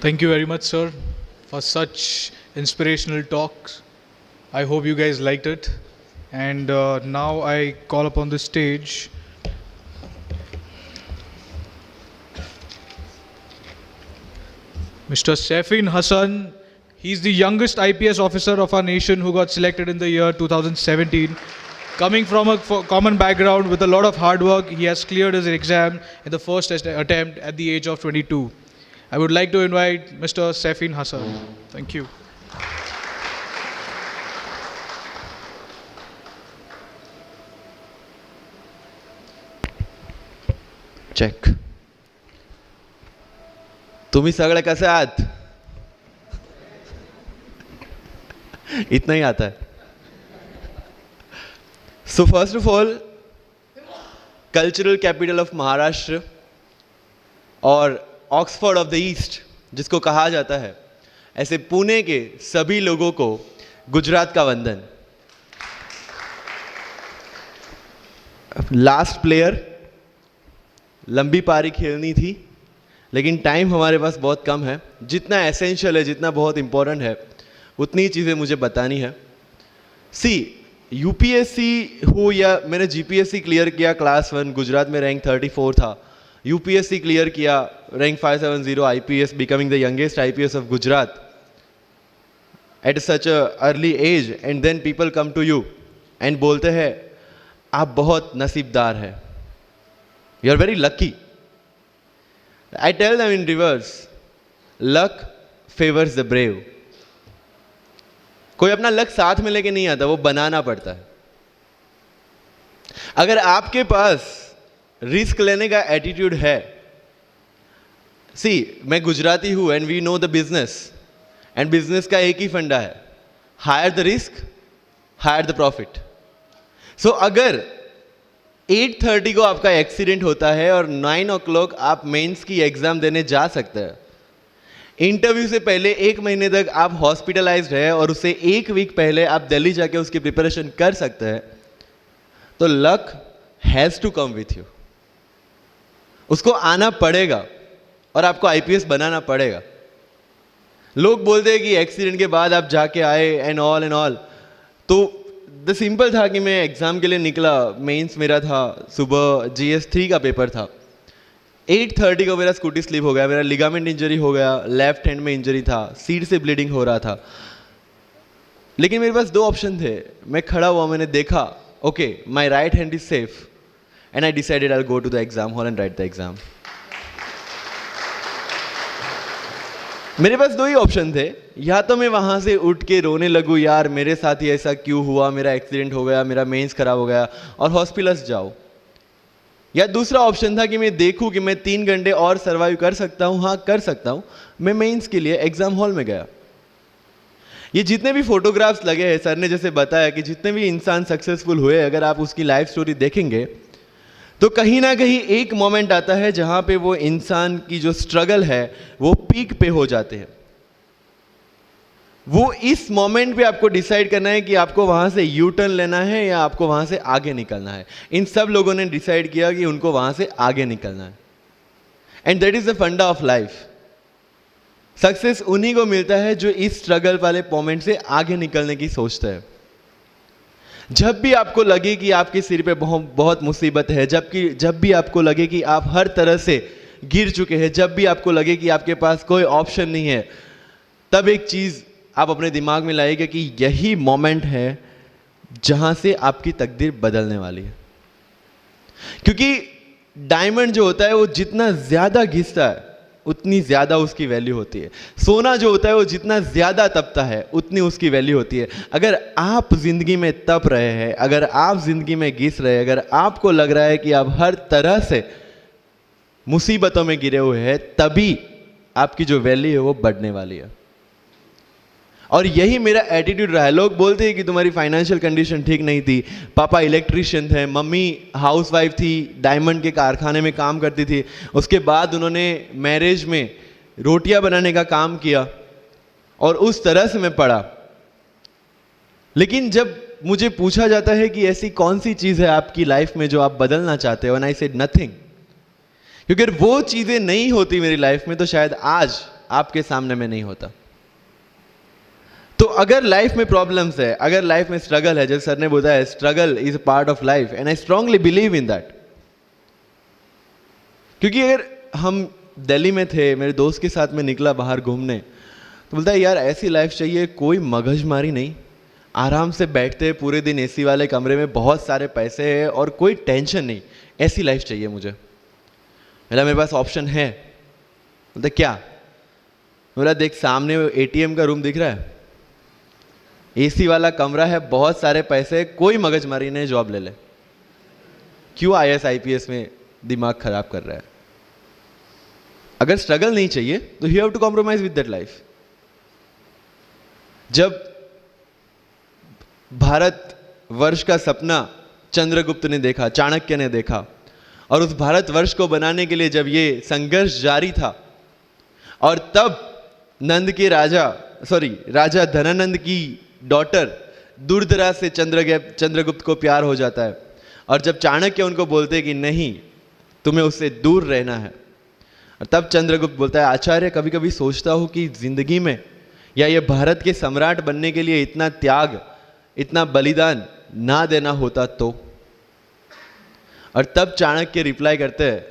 Thank you very much, sir, for such inspirational talks. I hope you guys liked it. And now I call upon the stage Mr. Saifin Hassan. He's the youngest IPS officer of our nation who got selected in the year 2017. Coming from a common background with a lot of hard work, he has cleared his exam in the first attempt at the age of 22. I would like to invite Mr. Saifin Hassan. Thank you. Check. तुम्ही सगळे कसे आहात? इतना ही आता है. So first of all, cultural capital of Maharashtra और Oxford of the east जिसको कहा जाता है, ऐसे पुणे के सभी लोगों को गुजरात का वंदन. लास्ट प्लेयर, लंबी पारी खेलनी थी लेकिन टाइम हमारे पास बहुत कम है. जितना एसेंशियल है, जितना बहुत इंपॉर्टेंट है, उतनी चीज़ें मुझे बतानी है. सी, यूपीएससी हो या मैंने जीपीएससी क्लियर किया क्लास 1, गुजरात में रैंक 34 था. यूपीएससी क्लियर किया, rank 570, IPS, becoming the youngest IPS of Gujarat at such a early age. And then people come to you and बोलते हैं आप बहुत नसीबदार हैं, you are very lucky. I tell them in reverse, luck favors the brave. कोई अपना luck साथ में लेके नहीं आता, वो बनाना पड़ता है. अगर आपके पास रिस्क लेने का एटीट्यूड है, सी, मैं गुजराती हूं and we know the business, and business का एक ही फंडा है, higher the risk, higher the profit. So अगर 8:30 को आपका एक्सीडेंट होता है और 9 o'clock आप मेंस की एग्जाम देने जा सकते हैं, इंटरव्यू से पहले 1 महीने तक आप हॉस्पिटलाइज्ड है और उससे 1 वीक पहले आप दिल्ली जाके उसकी प्रिपरेशन कर सकते हैं, तो luck has to come with you. उसको आना पड़ेगा और आपको आईपीएस बनाना पड़ेगा. लोग बोलते हैं कि एक्सीडेंट के बाद आप जाके आए एंड ऑल, तो द सिंपल था कि मैं एग्ज़ाम के लिए निकला, मेंस मेरा था, सुबह GS3 का पेपर था. 8:30 को मेरा स्कूटी स्लिप हो गया, मेरा लिगामेंट इंजरी हो गया, लेफ्ट हैंड में इंजरी था, सीट से ब्लीडिंग हो रहा था. लेकिन मेरे पास 2 ऑप्शन थे. मैं खड़ा हुआ, मैंने देखा, okay, my right hand is safe, and I decided I will go to the exam hall and write the exam. मेरे पास 2 ही ऑप्शन थे. या तो मैं वहाँ से उठ के रोने लगूँ, यार मेरे साथ ही ऐसा क्यों हुआ, मेरा एक्सीडेंट हो गया, मेरा मेंस खराब हो गया, और हॉस्पिटल जाओ. या दूसरा ऑप्शन था कि मैं देखूँ कि मैं 3 घंटे और सर्वाइव कर सकता हूँ. हाँ, कर सकता हूँ. मैं मेंस के लिए एग्जाम हॉल में गया. ये जितने भी फोटोग्राफ्स लगे हैं, सर ने जैसे बताया कि जितने भी इंसान सक्सेसफुल हुए, अगर आप उसकी लाइफ स्टोरी देखेंगे तो कहीं ना कहीं एक मोमेंट आता है जहाँ पे वो इंसान की जो स्ट्रगल है वो पीक पे हो जाते हैं. वो इस मोमेंट पे आपको डिसाइड करना है कि आपको वहां से यू टर्न लेना है या आपको वहां से आगे निकलना है. इन सब लोगों ने डिसाइड किया कि उनको वहां से आगे निकलना है. एंड दैट इज द फंडा ऑफ लाइफ. सक्सेस उन्हीं को मिलता है जो इस स्ट्रगल वाले मोमेंट से आगे निकलने की सोचते हैं. जब भी आपको लगे कि आपके सिर पे बहुत मुसीबत है, जब भी आपको लगे कि आप हर तरह से गिर चुके हैं, जब भी आपको लगे कि आपके पास कोई ऑप्शन नहीं है, तब एक चीज़ आप अपने दिमाग में लाइएगा कि यही मोमेंट है जहां से आपकी तकदीर बदलने वाली है. क्योंकि डायमंड जो होता है वो जितना ज़्यादा घिसता है उतनी ज़्यादा उसकी वैल्यू होती है. सोना जो होता है वो जितना ज़्यादा तपता है उतनी उसकी वैल्यू होती है. अगर आप ज़िंदगी में तप रहे हैं, अगर आप ज़िंदगी में घिस रहे हैं, अगर आपको लग रहा है कि आप हर तरह से मुसीबतों में गिरे हुए हैं, तभी आपकी जो वैल्यू है वो बढ़ने वाली है. और यही मेरा एटीट्यूड रहा है. लोग बोलते हैं कि तुम्हारी फाइनेंशियल कंडीशन ठीक नहीं थी, पापा इलेक्ट्रिशियन थे, मम्मी हाउसवाइफ थी, डायमंड के कारखाने में काम करती थी, उसके बाद उन्होंने मैरिज में रोटियां बनाने का काम किया और उस तरह से मैं पढ़ा. लेकिन जब मुझे पूछा जाता है कि ऐसी कौन सी चीज़ है आपकी लाइफ में जो आप बदलना चाहते हो, एंड आई सेड नथिंग. क्योंकि वो चीज़ें नहीं होती मेरी लाइफ में तो शायद आज आपके सामने में नहीं होता। तो अगर लाइफ में प्रॉब्लम्स है, अगर लाइफ में स्ट्रगल है, जैसे सर ने बताया struggle is a part of life and I strongly believe in that. क्योंकि अगर हम दिल्ली में थे, मेरे दोस्त के साथ में निकला बाहर घूमने, तो बोलता है यार ऐसी लाइफ चाहिए, कोई मगजमारी नहीं, आराम से बैठते हैं पूरे दिन एसी वाले कमरे में, बहुत सारे पैसे हैं और कोई टेंशन नहीं, ऐसी लाइफ चाहिए मुझे। मेरे पास ऑप्शन है। बोलता क्या? बोला देख सामने एटीएम का रूम दिख रहा है, एसी वाला कमरा है, बहुत सारे पैसे, कोई मगजमारी नहीं, जॉब ले ले। क्यों आईएएस आईपीएस में दिमाग खराब कर रहा है? अगर स्ट्रगल नहीं चाहिए तो you have to compromise with that life. जब भारत वर्ष का सपना चंद्रगुप्त ने देखा, चाणक्य ने देखा, और उस भारत वर्ष को बनाने के लिए जब ये संघर्ष जारी था, और तब राजा धनानंद की डॉटर दूरदराज से चंद्रगुप्त को प्यार हो जाता है, और जब चाणक्य उनको बोलते कि नहीं तुम्हें उससे दूर रहना है, और तब चंद्रगुप्त बोलता है आचार्य कभी कभी सोचता हूं कि जिंदगी में या ये भारत के सम्राट बनने के लिए इतना त्याग, इतना बलिदान ना देना होता तो। और तब चाणक्य रिप्लाई करते हैं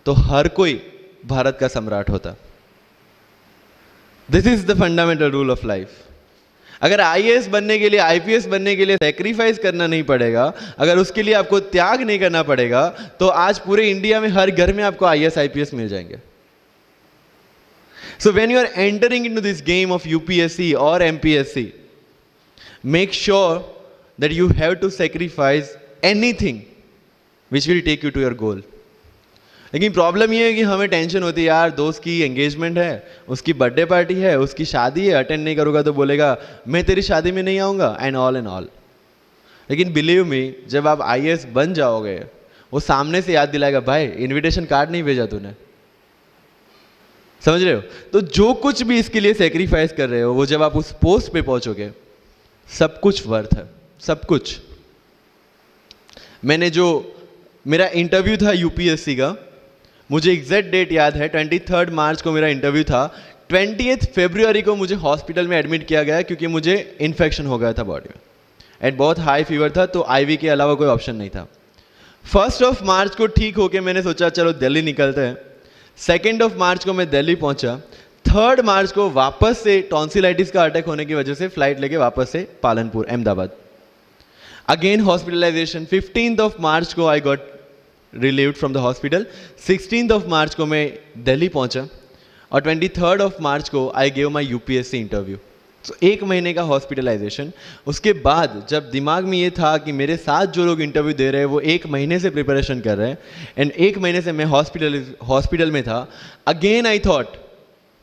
तो हर कोई भारत का सम्राट होता। This is the fundamental rule of life. अगर आईएएस बनने के लिए, आईपीएस बनने के लिए सैक्रिफाइस करना नहीं पड़ेगा, अगर उसके लिए आपको त्याग नहीं करना पड़ेगा, तो आज पूरे इंडिया में हर घर में आपको आईएएस आईपीएस मिल जाएंगे। So when you are entering into this game of UPSC or MPSC, make sure that you have to sacrifice anything which will take you to your goal. लेकिन प्रॉब्लम ये है कि हमें टेंशन होती है यार, दोस्त की एंगेजमेंट है, उसकी बर्थडे पार्टी है, उसकी शादी है, अटेंड नहीं करूँगा तो बोलेगा मैं तेरी शादी में नहीं आऊँगा एंड ऑल। लेकिन बिलीव मी, जब आप आईएएस बन जाओगे, वो सामने से याद दिलाएगा भाई इनविटेशन कार्ड नहीं भेजा तूने। समझ रहे हो? तो जो कुछ भी इसके लिए सेक्रीफाइस कर रहे हो, वो जब आप उस पोस्ट पे पहुंचोगे, सब कुछ वर्थ है, सब कुछ। मेरा इंटरव्यू था यूपीएससी का, मुझे एग्जैक्ट डेट याद है, 23 मार्च को मेरा इंटरव्यू था। 20 फरवरी को मुझे हॉस्पिटल में एडमिट किया गया क्योंकि मुझे इन्फेक्शन हो गया था बॉडी में एंड बहुत हाई फीवर था, तो आईवी के अलावा कोई ऑप्शन नहीं था। 1 मार्च को ठीक होके मैंने सोचा चलो दिल्ली निकलते हैं। 2 मार्च को मैं दिल्ली पहुंचा। 3 मार्च को वापस से टॉन्सिलाइटिस का अटैक होने की वजह से फ्लाइट लेके वापस से पालनपुर अहमदाबाद, अगेन हॉस्पिटलाइजेशन। 15 मार्च को I got relieved from the hospital. 16 मार्च को मैं दिल्ली पहुंचा और 23 मार्च को I gave my UPSC interview. तो 1 महीने का हॉस्पिटलाइजेशन। उसके बाद जब दिमाग में ये था कि मेरे साथ जो लोग इंटरव्यू दे रहे हैं वो 1 महीने से प्रिपरेशन कर रहे हैं एंड 1 महीने से मैं हॉस्पिटल में था, again I thought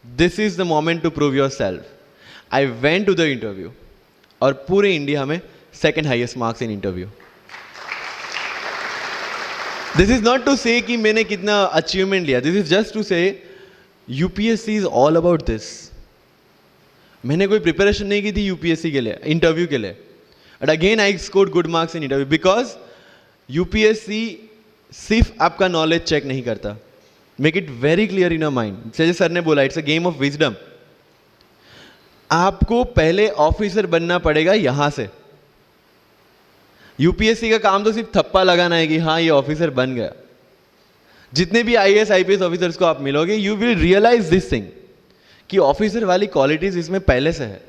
this is the moment to prove yourself. I went to the interview और पूरे इंडिया में 2nd highest marks in interview. This is not to say कि मैंने कितना अचीवमेंट लिया, this is just to say UPSC is all about this. मैंने कोई preparation नहीं की थी यूपीएससी के लिए, इंटरव्यू के लिए, but again I scored good marks in interview because UPSC सिर्फ आपका नॉलेज चेक नहीं करता। Make it very clear in your mind. जैसे सर ने बोला, it's a game of wisdom. आपको पहले ऑफिसर बनना पड़ेगा यहां से। यूपीएससी का काम तो सिर्फ थप्पा लगाना है कि हाँ ये ऑफिसर बन गया। जितने भी आईएएस आईपीएस ऑफिसर्स को आप मिलोगे, you will realise this thing कि ऑफिसर वाली क्वालिटीज इसमें पहले से है।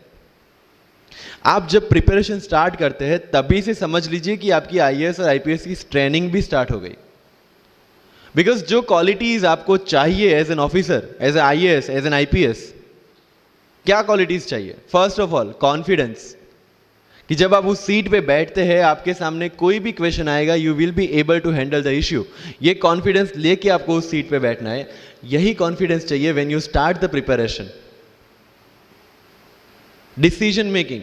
आप जब प्रिपरेशन स्टार्ट करते हैं तभी से समझ लीजिए कि आपकी आईएएस और आईपीएस की ट्रेनिंग भी स्टार्ट हो गई। बिकॉज जो क्वालिटीज आपको चाहिए as an officer, as an IAS, as an IPS, क्या क्वालिटीज चाहिए? फर्स्ट ऑफ ऑल कॉन्फिडेंस, कि जब आप उस सीट पे बैठते हैं आपके सामने कोई भी क्वेश्चन आएगा, you will be able to handle the issue. ये कॉन्फिडेंस लेके आपको उस सीट पे बैठना है। यही कॉन्फिडेंस चाहिए when you start the preparation. Decision making,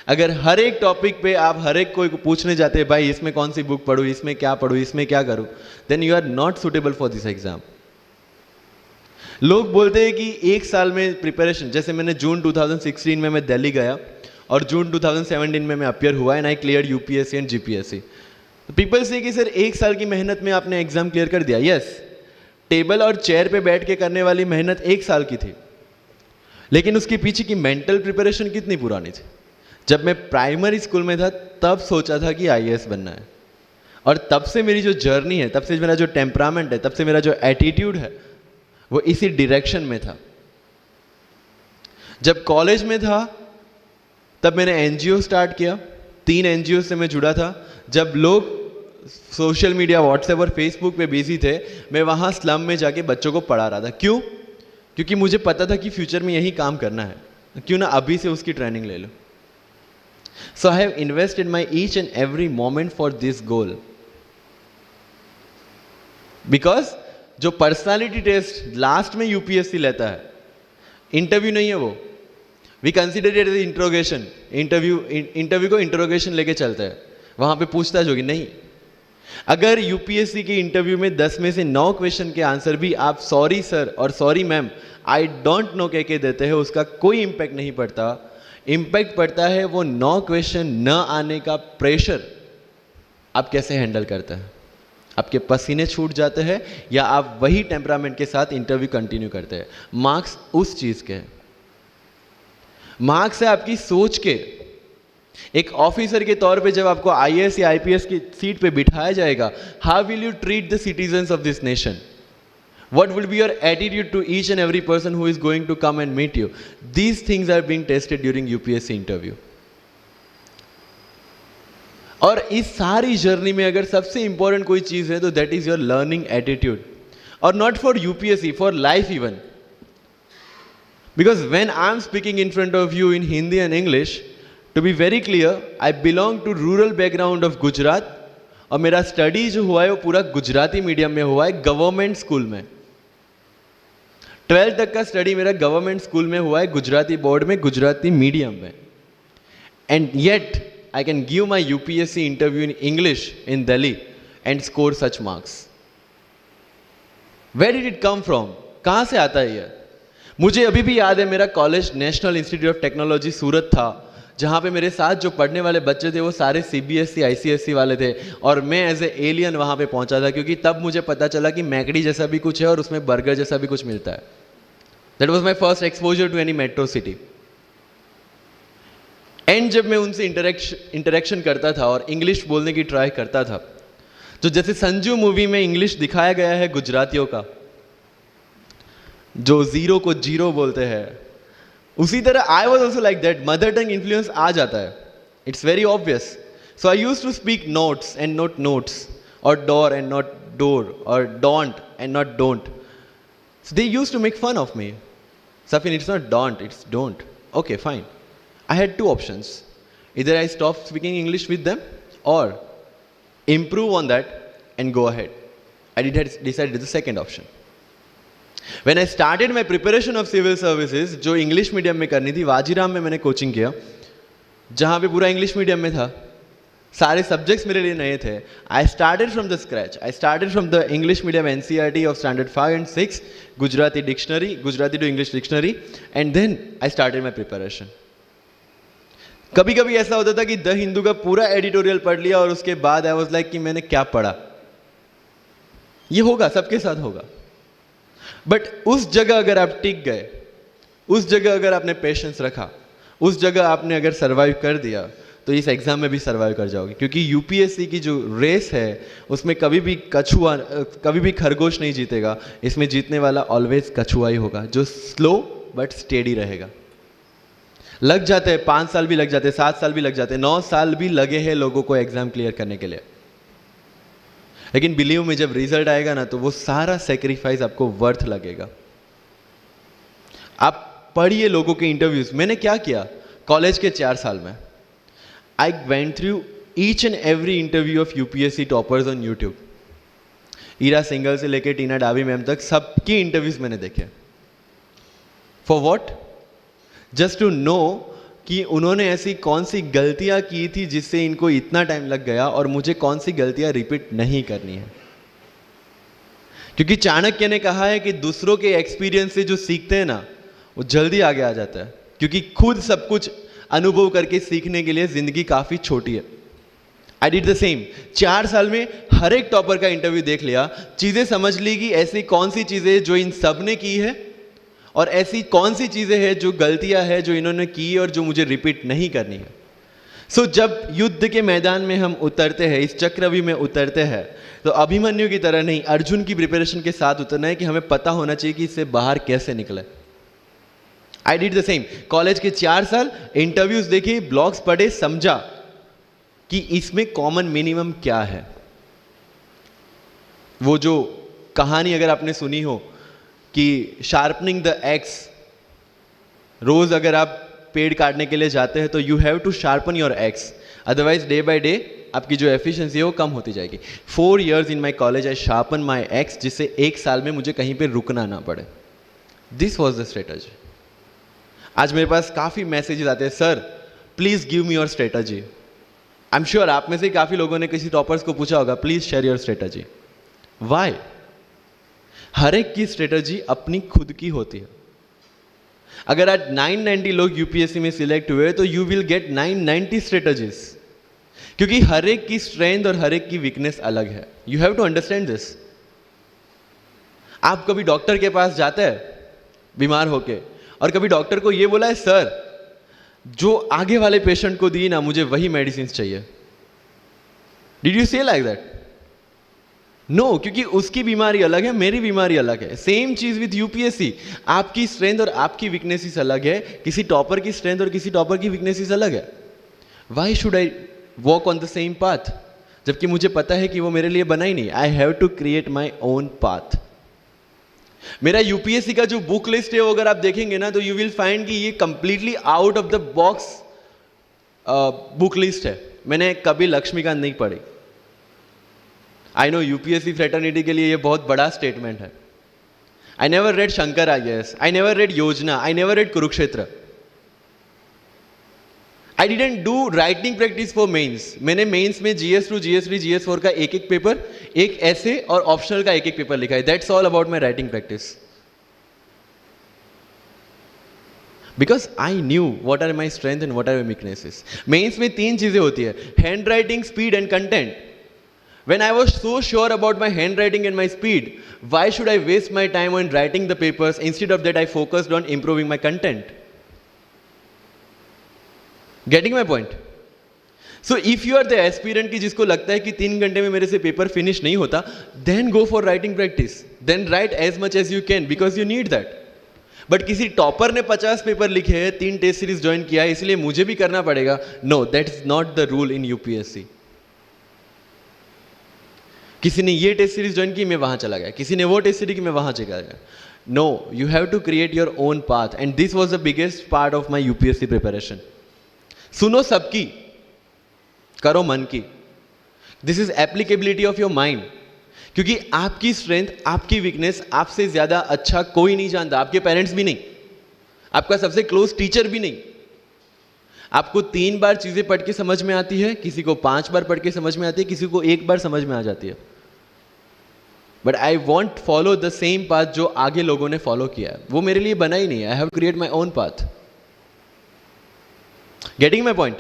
अगर हर एक टॉपिक पे आप हर एक कोई पूछने जाते हैं भाई इसमें कौन सी बुक पढूं, इसमें क्या पढूं, इसमें क्या करूं, then you are not suitable for this exam. लोग बोलते हैं कि 1 साल में प्रिपरेशन, जैसे मैंने जून 2016 में मैं दिल्ली गया और जून 2017 में मैं अपियर हुआ and I clear UPSC and GPSC. People से कि सर 1 साल की मेहनत में आपने एग्जाम क्लियर कर दिया। यस, टेबल और चेयर पे बैठ के करने वाली मेहनत 1 साल की थी, लेकिन उसके पीछे की मेंटल प्रिपरेशन कितनी पुरानी थी। जब मैं प्राइमरी स्कूल में था तब सोचा था कि आईएएस बनना है, और तब से मेरी जो जर्नी है, तब से मेरा जो टेम्परामेंट है, तब से मेरा जो एटीट्यूड है, वो इसी डायरेक्शन में था। जब कॉलेज में था तब मैंने एनजीओ स्टार्ट किया, 3 एनजीओ से मैं जुड़ा था। जब लोग सोशल मीडिया, व्हाट्सएप और फेसबुक पे बिजी थे, मैं वहाँ स्लम में जाके बच्चों को पढ़ा रहा था। क्यों? क्योंकि मुझे पता था कि फ्यूचर में यही काम करना है, क्यों ना अभी से उसकी ट्रेनिंग ले लो। So I have invested my each and every moment for this goal, because जो पर्सनालिटी टेस्ट लास्ट में यूपीएससी लेता है, इंटरव्यू नहीं है वो, we consider it as interrogation. Interview को इंट्रोगेशन लेके चलता है, वहां पे पूछताछ होगी नहीं। अगर यूपीएससी के इंटरव्यू में 10 में से 9 क्वेश्चन के आंसर भी आप सॉरी सर और sorry ma'am, I don't know कह के देते हैं, उसका कोई इंपैक्ट नहीं पड़ता। इंपैक्ट पड़ता है वो 9 क्वेश्चन न आने का प्रेशर आप कैसे हैंडल करते हैं। आपके पसीने छूट जाते हैं या आप वही टेम्परामेंट के साथ इंटरव्यू कंटिन्यू करते हैं। मार्क्स उस चीज के हैं, मार्क्स है आपकी सोच के। एक ऑफिसर के तौर पे जब आपको आईएएस या आईपीएस की सीट पे बिठाया जाएगा, how will you treat the citizens of this nation? What will be your attitude to each and every person who is going to come and meet you? These things are being tested during UPSC interview. और इस सारी journey में अगर सबसे important कोई चीज है तो that is your learning attitude, और not for UPSC, for life even. Because when I am speaking in front of you in Hindi and English, to be very clear, I belong to rural background of Gujarat, और मेरा study जो हुआ है वो पूरा Gujarati medium में हुआ है, गवर्नमेंट स्कूल में। 12th तक का स्टडी मेरा गवर्नमेंट स्कूल में हुआ है, गुजराती बोर्ड में, गुजराती मीडियम में। And yet I can give my UPSC interview in English in Delhi and score such marks. Where did it come from? कहाँ से आता है ये? मुझे अभी भी याद है मेरा college national institute of technology Surat था, जहाँ पे मेरे साथ जो पढ़ने वाले बच्चे थे वो सारे CBSE ICSE वाले थे, और मैं एज ए एलियन वहाँ पे पहुँचा था, क्योंकि तब मुझे पता चला कि मैकडी जैसा भी कुछ है और उसमें बर्गर जैसा भी कुछ मिलता है। That was my first exposure to any metro city. And जब मैं उनसे इंटरेक्शन करता था और इंग्लिश बोलने की ट्राई करता था, तो जैसे संजू मूवी में इंग्लिश दिखाया गया है गुजरातियों का, जो जीरो को जीरो बोलते हैं, उसी तरह I was also like that. Mother tongue influence आ जाता है, it's very obvious. So I use to speak notes and not notes, और डोर एंड नॉट डोर, और don't and not don't. So they use to make fun of me. Safin, it's not don't, it's don't. Okay fine. I had 2 options. Either I stop speaking English with them or improve on that and go ahead. I decided the second option. When I started my preparation of civil services, जो English medium में करनी थी, वाजीराम में मैंने coaching किया, जहाँ पे पूरा इंग्लिश मीडियम में था, सारे सब्जेक्ट्स मेरे लिए नए थे. I started from the scratch. I started from the English medium NCERT of standard 5 and 6, Gujarati dictionary, Gujarati to English dictionary, and then I started my preparation. कभी कभी ऐसा होता था कि द हिंदू का पूरा एडिटोरियल पढ़ लिया और उसके बाद आई वाज लाइक कि मैंने क्या पढ़ा. ये होगा, सबके साथ होगा. बट उस जगह अगर आप टिक गए, उस जगह अगर आपने पेशेंस रखा, उस जगह आपने अगर सर्वाइव कर दिया, तो इस एग्जाम में भी सर्वाइव कर जाओगे. क्योंकि यूपीएससी की जो रेस है उसमें कभी भी कछुआ, कभी भी खरगोश नहीं जीतेगा. इसमें जीतने वाला ऑलवेज कछुआ ही होगा, जो स्लो बट स्टेडी रहेगा. लग जाते हैं 5 साल भी लग जाते हैं, 7 साल भी लग जाते हैं, 9 साल भी लगे हैं लोगों को एग्जाम क्लियर करने के लिए. लेकिन बिलीव में जब रिजल्ट आएगा ना, तो वो सारा सेक्रीफाइस आपको वर्थ लगेगा. आप पढ़िए लोगों के इंटरव्यूज. मैंने क्या किया कॉलेज के 4 साल में, I went through each and every interview of UPSC toppers on YouTube. Ira Singhal से लेकर टीना डाबी मैम तक सबकी इंटरव्यूज मैंने देखे. For what? Just to know कि उन्होंने ऐसी कौन सी गलतियां की थी जिससे इनको इतना टाइम लग गया, और मुझे कौन सी गलतियां रिपीट नहीं करनी है. क्योंकि चाणक्य ने कहा है कि दूसरों के एक्सपीरियंस से जो सीखते हैं ना, वो जल्दी आगे आ जाता है. क्योंकि खुद सब कुछ अनुभव करके सीखने के लिए जिंदगी काफी छोटी है. I did the same. 4 साल में हर एक टॉपर का इंटरव्यू देख लिया, चीजें समझ ली कि ऐसी कौन सी चीजें जो इन सब ने की है और ऐसी कौन सी चीज़ें हैं जो गलतियां हैं जो इन्होंने की और जो मुझे रिपीट नहीं करनी है। सो जब युद्ध के मैदान में हम उतरते हैं, इस चक्रव्यूह में उतरते हैं, तो अभिमन्यु की तरह नहीं, अर्जुन की प्रिपरेशन के साथ उतरना है कि हमें पता होना चाहिए कि इससे बाहर कैसे निकले। I did the same. College के 4 साल इंटरव्यूज देखे, ब्लॉग्स पढ़े, समझा कि इसमें कॉमन मिनिमम क्या है। वो जो कहानी अगर आपने सुनी हो कि शार्पनिंग द एक्स, रोज अगर आप पेड़ काटने के लिए जाते हैं तो you have to sharpen your axe, otherwise day by day आपकी जो एफिशिएंसी है वो कम होती जाएगी। 4 years in my college I sharpen my x, जिससे 1 साल में मुझे कहीं पे रुकना ना पड़े। This was the strategy. आज मेरे पास काफ़ी मैसेजेस आते हैं, sir please give me your strategy. I am sure आप में से काफ़ी लोगों ने किसी टॉपर्स को पूछा होगा, please share your strategy. Why? हर एक की स्ट्रेटजी अपनी खुद की होती है। अगर आज 990 लोग यूपीएससी में सिलेक्ट हुए तो यू विल गेट 990 स्ट्रेटजीज, क्योंकि हर एक की स्ट्रेंथ और हर एक की वीकनेस अलग है। You have to understand this. आप कभी डॉक्टर के पास जाते हैं बीमार होके, और कभी डॉक्टर को ये बोला है, सर जो आगे वाले पेशेंट को दी ना, मुझे वही मेडिसिन चाहिए। डिड यू से लाइक दैट? नो, क्योंकि उसकी बीमारी अलग है, मेरी बीमारी अलग है। सेम चीज विथ यूपीएससी, आपकी स्ट्रेंथ और आपकी वीकनेसेस अलग है, किसी टॉपर की स्ट्रेंथ और किसी टॉपर की वीकनेसेस अलग है। Why should I walk on the same path, जबकि मुझे पता है कि वो मेरे लिए बना ही नहीं। I have to create my own path. मेरा यूपीएससी का जो बुक लिस्ट है वो अगर आप देखेंगे ना, तो यू विल फाइंड कि ये completely out of the box book list है। मैंने कभी लक्ष्मीकांत नहीं पढ़ी। आई नो यूपीएससी फ्रेटर्निटी के लिए ये बहुत बड़ा स्टेटमेंट है। I never read Shankar IAS, I never read Yojana, I never read Kurukshetra. I didn't do writing practice for mains. मैंने मेंस में GS2, GS3, GS4 का एक पेपर, एक ऐसे और ऑप्शनल का एक पेपर लिखा है। That's all about my writing practice, because I knew what are my strength and what are my weaknesses. Mains में 3 चीजें होती है, handwriting, speed and content. When I was so sure about my handwriting and my speed, why should I waste my time on writing the papers? Instead of that, I focused on improving my content. Getting my point? So if you are the aspirant की जिसको लगता है कि 3 घंटे में मेरे से paper finish नहीं होता, then go for writing practice. Then write as much as you can because you need that. But किसी टॉपर ने 50 पेपर लिखे हैं, 3 टेस्ट सीरीज ज्वाइन किया है, इसलिए मुझे भी करना पड़ेगा। No, that's not the rule in UPSC. किसी ने ये टेस्ट सीरीज ज्वाइन की, मैं वहां चला गया, किसी ने वो टेस्ट सीरीज की, मैं वहां चला गया। No, you have to create your own path, and this was the biggest part of my UPSC preparation. सुनो सबकी, करो मन की। This is applicability of your mind, क्योंकि आपकी स्ट्रेंथ, आपकी वीकनेस आपसे ज्यादा अच्छा कोई नहीं जानता। आपके पेरेंट्स भी नहीं, आपका सबसे क्लोज टीचर भी नहीं। आपको 3 बार चीजें पढ़ के समझ में आती है, किसी को 5 बार पढ़ के समझ में आती है, किसी को 1 बार समझ में आ जाती है। But I want follow the same path जो आगे लोगों ने फॉलो किया है। वो मेरे लिए बना ही नहीं है। I have create my own path. Getting my point?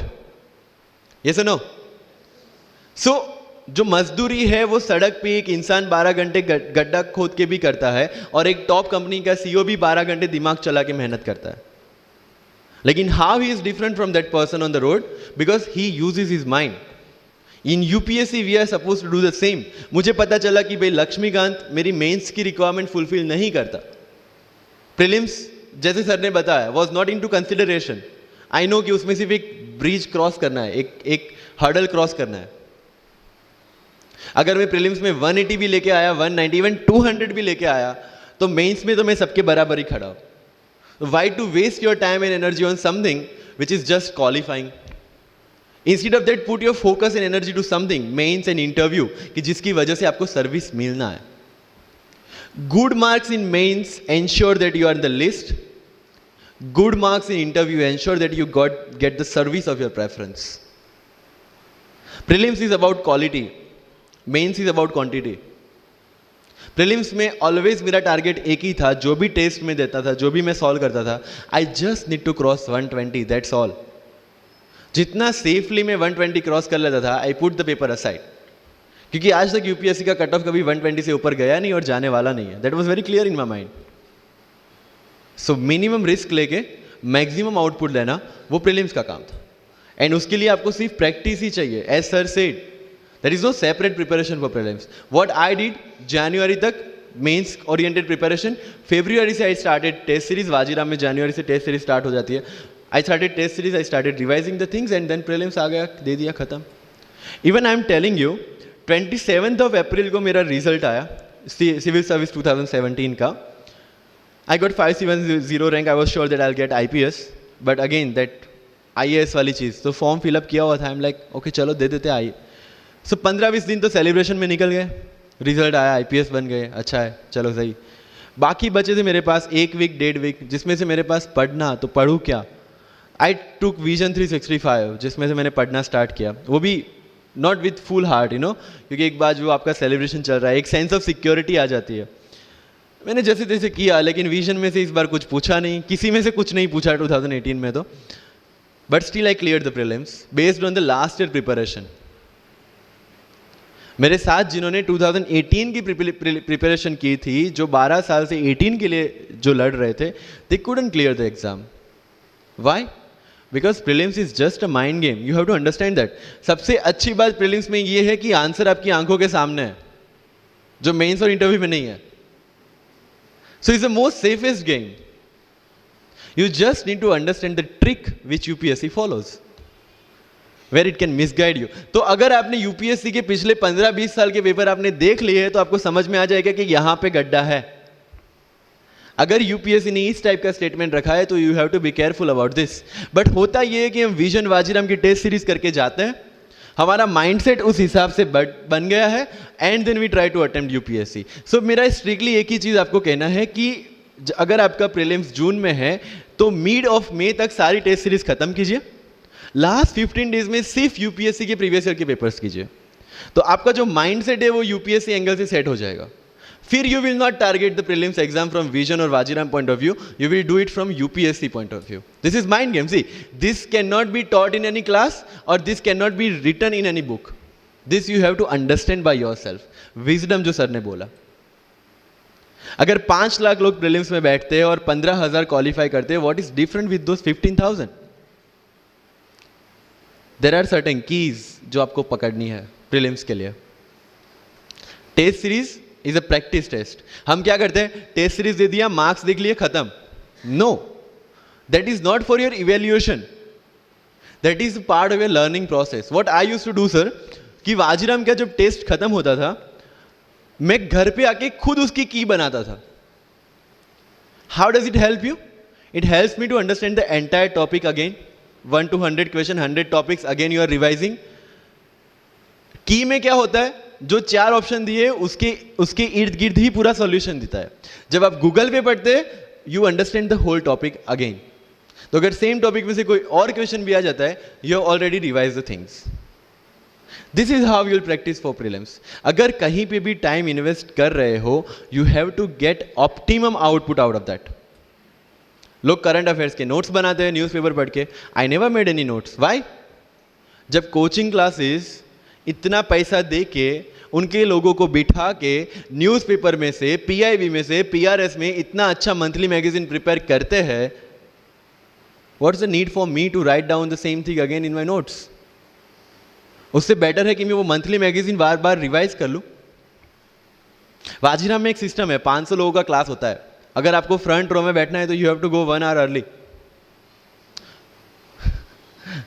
Yes और नो? सो जो मजदूरी है वो सड़क पे एक इंसान 12 घंटे गड्ढा खोद के भी करता है, और एक टॉप कंपनी का सीईओ भी 12 घंटे दिमाग चला के मेहनत करता है। लेकिन how he is different from that person on the road? Because he uses his mind. In UPSC we are suppose to do the same. मुझे पता चला कि भाई लक्ष्मीकांत मेरी मेंस की रिक्वायरमेंट फुलफिल नहीं करता। प्रीलिम्स जैसे सर ने बताया was not into consideration. I know कि उसमें सिर्फ एक ब्रिज क्रॉस करना है, एक हर्डल क्रॉस करना है। अगर मैं प्रीलिम्स में 180 भी लेके आया, 190, इवन 200 भी लेके आया, तो मेंस में तो मैं सबके बराबर ही खड़ा हूं। Why to waste your time and energy on something which is just qualifying? Instead of that put your focus and energy to something, mains and interview, कि जिसकी वजह से आपको सर्विस मिलना है। Good marks in mains ensure that you are in the list. Good marks in interview ensure that you get the service of your preference. Prelims is about quality, mains is about quantity. Prelims में always मेरा target एक ही था, जो भी test में देता था, जो भी मैं सॉल्व करता था, I just need to cross 120, that's all. जितना सेफली मैं 120 क्रॉस कर लेता था, I put the paper aside. क्योंकि आज तक यूपीएससी का कट ऑफ कभी 120 से ऊपर गया नहीं और जाने वाला नहीं है. That was very clear in my mind. So minimum risk लेके मैक्सिमम आउटपुट लेना वो प्रीलिम्स का काम था. एंड उसके लिए आपको सिर्फ प्रैक्टिस ही चाहिए. As sir said, there is no separate preparation for prelims. What I did, जनवरी तक मेंस ओरिएंटेड प्रिपरेशन. फरवरी से I started test series. Vajiram में जनवरी से टेस्ट सीरीज स्टार्ट हो जाती है. I started test series, I started revising the things and then prelims आ गया, दे दिया, खत्म. Even I am telling you, 27 अप्रैल को मेरा रिजल्ट आया सिविल सर्विस 2017 का. I got 570 rank. I was sure that I'll get IPS, but again that IAS वाली चीज़, तो फॉर्म फिलअप किया हुआ था. I'm like okay चलो दे देते आई. सो 15-20 दिन तो सेलिब्रेशन में निकल गए. रिजल्ट आया, IPS बन गए, अच्छा है, चलो सही. बाकी बचे थे मेरे पास 1 वीक 1.5 वीक, जिसमें से मेरे पास पढ़ना, तो पढ़ूँ क्या. आई टुक विजन 365, जिसमें से मैंने पढ़ना स्टार्ट किया. वो भी not with full heart you know, क्योंकि एक बार जो आपका सेलिब्रेशन चल रहा है, एक सेंस ऑफ सिक्योरिटी आ जाती है. मैंने जैसे तैसे किया, लेकिन विजन में से इस बार कुछ पूछा नहीं, किसी में से कुछ नहीं पूछा 2018 में तो. But still I clear the prelims based on the last year preparation. मेरे साथ जिन्होंने 2018 की प्रिपरेशन की थी, जो 12 साल से 18 के लिए जो लड़ रहे थे, they couldn't clear the exam. Why? Because prelims is just a mind game. You have to understand that. सबसे अच्छी बात प्रीलिम्स में ये है कि आंसर आपकी आंखों के सामने है, जो मेंस और इंटरव्यू में नहीं है. So it's the most safest game. You just need to understand the trick which UPSC follows, where it can misguide you. तो अगर आपने UPSC के पिछले 15-20 साल के पेपर आपने देख लिए हैं, तो आपको समझ में आ जाएगा कि यहाँ पे गड्ढा है. अगर UPSC ने इस टाइप का स्टेटमेंट रखा है, तो you have to be careful about this. But होता ये है कि हम विजन वाजीराम की टेस्ट सीरीज करके जाते हैं, हमारा माइंडसेट उस हिसाब से बन गया है, and then we try to attempt UPSC. So मेरा स्ट्रिक्टली एक ही चीज़ आपको कहना है कि अगर आपका प्रीलिम्स जून में है, तो मिड ऑफ मई तक सारी टेस्ट सीरीज खत्म कीजिए. लास्ट 15 डेज में सिर्फ यूपीएससी के प्रीवियस ईयर के पेपर्स कीजिए. तो आपका जो माइंडसेट है वो यूपीएससी एंगल से सेट हो जाएगा. फिर you will not target the prelims exam from Vision और Vajiram point of view, you will do it from UPSC point of view. This is mind game. See, this can not be taught in any class और this can not be written in any book. This you have to understand by your self. Wisdom जो sir ने बोला, अगर 5 लाख लोग prelims में बैठते हैं और 15,000 क्वालिफाई करते हैं, what is different with those 15,000? There are certain keys जो आपको पकड़नी है प्रीलिम्स के लिए. Test series is a practice test. हम क्या करते हैं, टेस्ट सीरीज दे दिया, मार्क्स देख लिए, खत्म. No, that is not for your evaluation, that is part of your learning process. What I used to do sir, कि वाजीराम का जब टेस्ट खत्म होता था, मैं घर पे आके खुद उसकी की बनाता था. How does it help you? It helps me to understand the entire topic again. 1 to 100 question, 100 topics, again you are revising. Key में क्या होता है, जो 4 ऑप्शन दिए उसके इर्द गिर्द ही पूरा सॉल्यूशन देता है. जब आप गूगल पे पढ़ते हैं, you understand the whole topic again. तो अगर सेम टॉपिक में से कोई और क्वेश्चन भी आ जाता है, you have already revise the things. This is how you will practice for prelims. अगर कहीं पे भी टाइम इन्वेस्ट कर रहे हो, you have to get optimum output out of that. लोग करंट अफेयर्स के नोट्स बनाते हैं न्यूज़पेपर पढ़ के. I never made any notes. Why? जब कोचिंग क्लासेस इतना पैसा दे के उनके लोगों को बिठा के न्यूज़पेपर में से, पीआईबी में से, पीआरएस में इतना अच्छा मंथली मैगजीन प्रिपेयर करते हैं, what's the need for me to write down the same thing again in my notes? उससे बेटर है कि मैं वो मंथली मैगजीन बार बार रिवाइज कर लूँ. वाजीराम में एक सिस्टम है, 500 लोगों का क्लास होता है. अगर आपको फ्रंट रो में बैठना है, तो you have to go 1 hour early.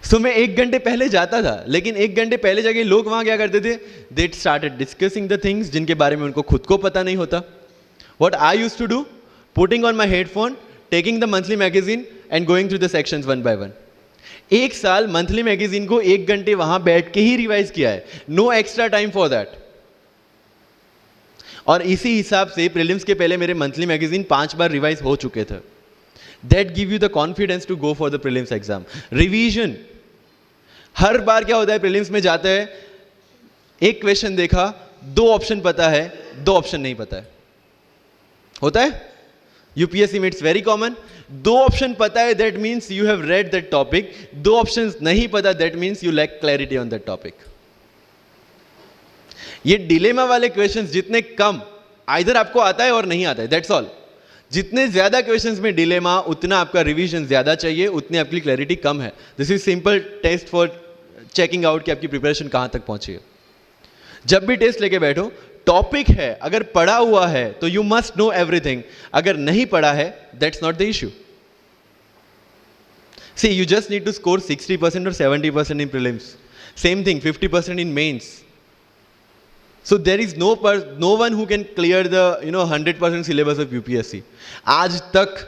So मैं 1 घंटे पहले जाता था, लेकिन 1 घंटे पहले जाके लोग वहां क्या करते थे, they started discussing the things जिनके बारे में उनको खुद को पता नहीं होता. What I used to do, putting on my headphone, taking the monthly magazine and going through the sections 1 by 1. 1 साल मंथली मैगजीन को 1 घंटे वहां बैठ के ही रिवाइज किया है. No extra time for that. और इसी हिसाब से प्रीलिम्स के पहले मेरे मंथली मैगजीन 5 बार रिवाइज हो चुके थे. That give you the confidence to go for the prelims exam. Revision. हर बार क्या होता है, प्रीलिम्स में जाते हैं, एक क्वेश्चन देखा, 2 ऑप्शन पता है, 2 ऑप्शन नहीं पता है. होता है यूपीएससी में, इट्स वेरी कॉमन. 2 ऑप्शन पता है, that means you have read that topic. 2 option नहीं पता, that means you lack clarity on that topic. ये डिलेमा वाले क्वेश्चंस जितने कम, आइदर आपको आता है और नहीं आता है, दैट्स ऑल. जितने ज्यादा क्वेश्चंस में डिलेमा, उतना आपका रिवीजन ज्यादा चाहिए, उतनी आपकी क्लैरिटी कम है. This is simple test for checking out कि आपकी प्रिपरेशन कहां तक पहुंची है. जब भी टेस्ट लेके बैठो, टॉपिक है, अगर पढ़ा हुआ है तो यू मस्ट नो एवरीथिंग. अगर नहीं पढ़ा है, that's not the issue. See, you just need to score 60% or 70% in prelims. Same thing, 50% in mains. So there is no one who can clear the 100% syllabus of UPSC. आज तक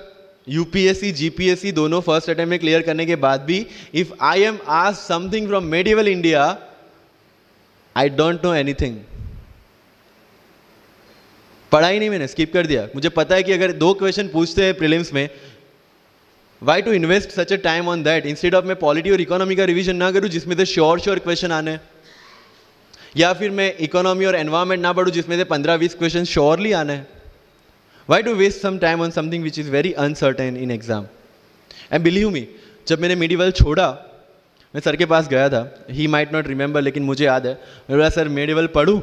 UPSC, GPSC दोनों first attempt में clear करने के बाद भी, if I am asked something from medieval India, I don't know anything. पढ़ा ही नहीं, मैंने स्किप कर दिया. मुझे पता है कि अगर 2 क्वेश्चन पूछते हैं प्रीलिम्स में, Why to invest such a time on that? Instead of मैं पॉलिटी और इकोनॉमी का रिवीजन ना करूं जिसमें से श्योर क्वेश्चन आने, या फिर मैं इकोनॉमी और एनवायरमेंट ना पढ़ूं जिसमें से 15-20 क्वेश्चन श्योरली आने. Why to waste some time on something which is very uncertain in exam? And believe me, जब मैंने मेडिवल छोड़ा, मैं सर के पास गया था. He might not remember, लेकिन मुझे याद है. मैं बोला, सर मेडिवल पढ़ूं?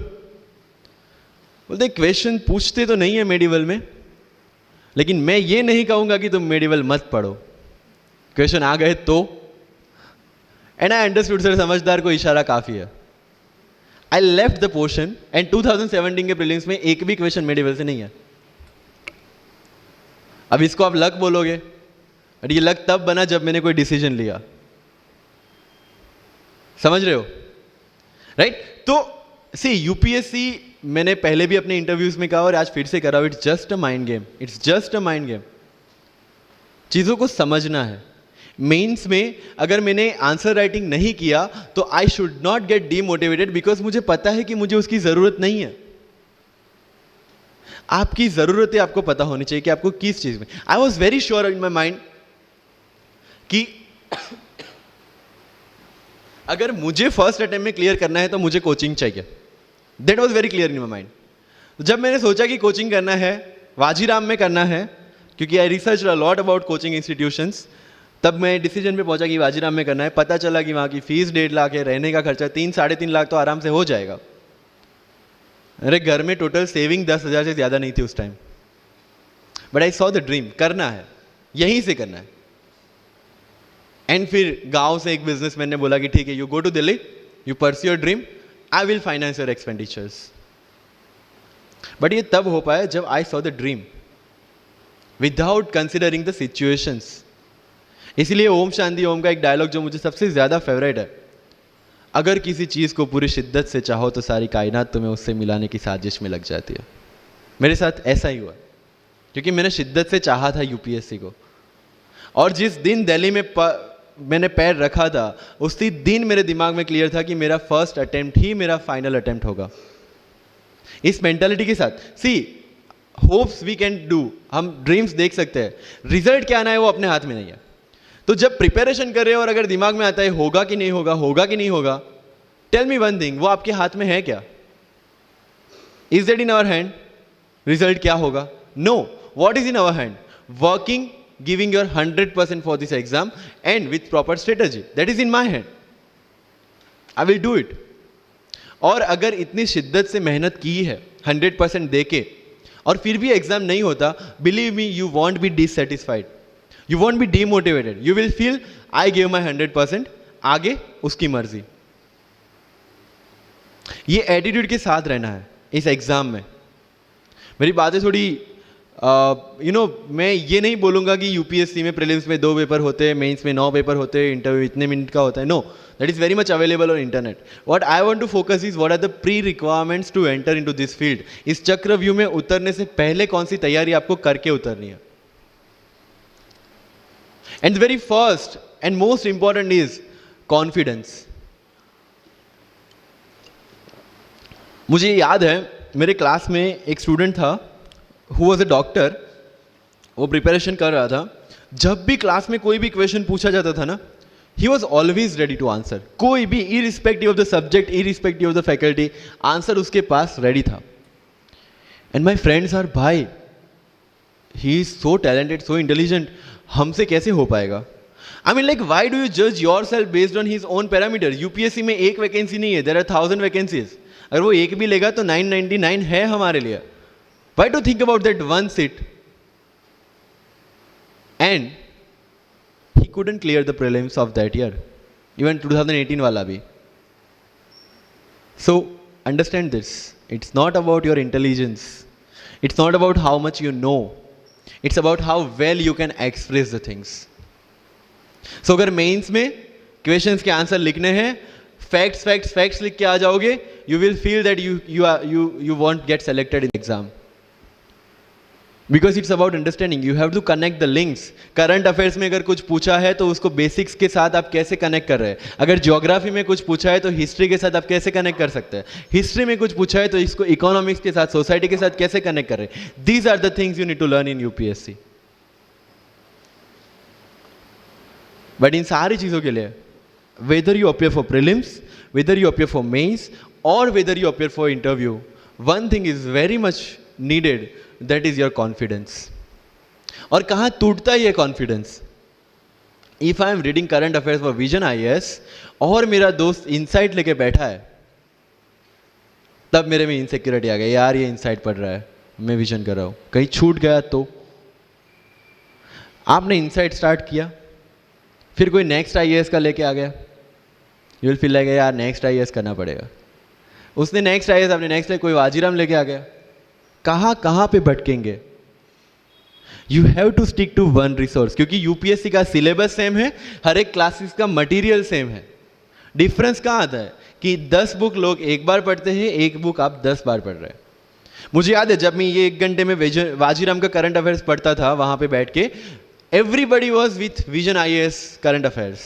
बोलते क्वेश्चन पूछते तो नहीं है मेडिवल में, लेकिन मैं ये नहीं कहूंगा कि तुम मेडिवल मत पढ़ो. क्वेश्चन आ गए तो, एंड आई अंडरस्टूड, सर समझदार को इशारा काफी है. I left the portion and 2017 के प्रीलिम्स में एक भी क्वेश्चन मेडिवल से नहीं है. अब इसको आप लक बोलोगे, बट ये लक तब बना जब मैंने कोई डिसीजन लिया. समझ रहे हो, राइट? तो सी, यूपीएससी मैंने पहले भी अपने इंटरव्यूज में कहा और आज फिर से करा, it's just a mind game. It's just a mind game. चीजों को समझना है. मेंस में अगर मैंने आंसर राइटिंग नहीं किया तो I should not gate demotivated, because मुझे पता है कि मुझे उसकी जरूरत नहीं है. आपकी जरूरतें आपको पता होनी चाहिए कि आपको किस चीज में. I was very sure in my mind कि अगर मुझे फर्स्ट अटेम्प्ट में क्लियर करना है तो मुझे कोचिंग चाहिए. That was very clear in my mind. जब मैंने सोचा कि कोचिंग करना है, वाजीराम में करना है, क्योंकि I research a lot about coaching institutions, तब मैं डिसीजन पे पहुंचा कि वाजीराम में करना है. पता चला कि वहाँ की फीस 1.5 लाख है, रहने का खर्चा 3-3.5 लाख तो आराम से हो जाएगा. अरे घर में टोटल सेविंग 10,000 से ज़्यादा नहीं थी उस time. But I saw the dream, करना है, यहीं से करना है. एंड फिर गांव से एक बिजनेसमैन ने बोला कि ठीक है, you go to Delhi, you pursue your dream, I will finance your expenditures. But ये तब हो पाया जब I saw the dream without considering the situations. इसलिए ओम शांति ओम का एक डायलॉग जो मुझे सबसे ज़्यादा फेवरेट है, अगर किसी चीज़ को पूरी शिद्दत से चाहो तो सारी कायनात तुम्हें उससे मिलाने की साजिश में लग जाती है. मेरे साथ ऐसा ही हुआ, क्योंकि मैंने शिद्दत से चाहा था यूपीएससी को. और जिस दिन दिल्ली में मैंने पैर रखा था, उसी दिन मेरे दिमाग में क्लियर था कि मेरा फर्स्ट अटेम्प्ट ही मेरा फाइनल अटेम्प्ट होगा. इस मेंटालिटी के साथ, सी होप्स वी कैन डू, हम ड्रीम्स देख सकते हैं, रिजल्ट क्या आना है वो अपने हाथ में नहीं है. तो जब प्रिपरेशन कर रहे हो और अगर दिमाग में आता है होगा कि नहीं होगा, होगा कि नहीं होगा, टेल मी वन थिंग, वो आपके हाथ में है क्या? Is that in our hand? Result क्या होगा? No. What is in our hand? Working, giving your 100% for this exam and with proper strategy. That is in my hand. I will do it. और अगर इतनी शिद्दत से मेहनत की है 100% देके और फिर भी एग्जाम नहीं होता, believe me, you won't be dissatisfied. You won't be demotivated. You will feel I gave my 100%. आगे उसकी मर्जी. ये एटीट्यूड के साथ रहना है इस एग्जाम में. मेरी बातें थोड़ी मैं ये नहीं बोलूँगा कि यूपीएससी में प्रीलिम्स में 2 पेपर होते हैं, मेंस में 9 पेपर होते हैं, इंटरव्यू इतने मिनट का होता है. No, that is very much available on internet. What I want to focus is what are the pre requirements to enter into this field. इस चक्रव्यूह में उतरने से पहले कौन सी तैयारी आपको करके उतरनी है. And very first and most important is confidence. मुझे याद है मेरे क्लास में एक स्टूडेंट था who was a doctor. वो प्रिपरेशन कर रहा था. जब भी क्लास में कोई भी क्वेश्चन पूछा जाता था ना, he was always ready to answer. कोई भी, irrespective of the subject, irrespective of the faculty, answer उसके पास रेडी था. and my friends are, भाई he is so talented, so intelligent, हमसे कैसे हो पाएगा? I mean, like, why do you judge yourself based on his own parameter? UPSC में एक vacancy नहीं है, there are 1000 vacancies. अगर वो एक भी लेगा तो 999 है हमारे लिए. Why to think about that one seat? and he couldn't clear the prelims of that year, even 2018 wala bhi. So understand this, it's not about your intelligence, it's not about how much you know, it's about how well you can express the things. So अगर mains में questions के answer लिखने हैं, facts लिख के आ जाओगे, you will feel that you won't get selected in exam. Because it's about understanding, you have to connect the links. Current affairs में अगर कुछ पूछा है तो उसको बेसिक्स के साथ आप कैसे कनेक्ट कर रहे हैं. अगर ज्योग्राफी में कुछ पूछा है तो हिस्ट्री के साथ आप कैसे कनेक्ट कर सकते हैं. हिस्ट्री में कुछ पूछा है तो इसको इकोनॉमिक्स के साथ, सोसाइटी के साथ कैसे कनेक्ट कर रहे हैं. These are the things you need to learn in UPSC. But इन सारी चीज़ों के लिए, whether you appear for prelims, whether you appear for mains, और whether you appear for interview, one thing is very much needed, that is your confidence. और कहाँ टूटता है ये confidence? If I am reading current affairs for Vision IAS और मेरा दोस्त insight लेके बैठा है, तब मेरे में इनसिक्योरिटी आ गई, यार ये इनसाइट पढ़ रहा है, मैं विजन कर रहा हूं, कहीं छूट गया तो. आपने इनसाइट स्टार्ट किया, फिर कोई नेक्स्ट आईएएस का लेके आ गया, यू विल फील लाइक यार नेक्स्ट आईएएस करना पड़ेगा. उसने नेक्स्ट आईएएस, आपने नेक्स्ट कोई वाजीराम लेके आ गया. कहाँ पे भटकेंगे? You have to stick to one resource, क्योंकि यूपीएससी का सिलेबस सेम है, हर एक क्लासेस का मटेरियल सेम है. डिफरेंस कहाँ आता है कि 10 बुक लोग एक बार पढ़ते हैं, एक बुक आप 10 बार पढ़ रहे हैं. मुझे याद है जब मैं ये 1 घंटे में वाजीराम का करंट अफेयर्स पढ़ता था, वहां पे बैठ के everybody was with Vision IAS current affairs,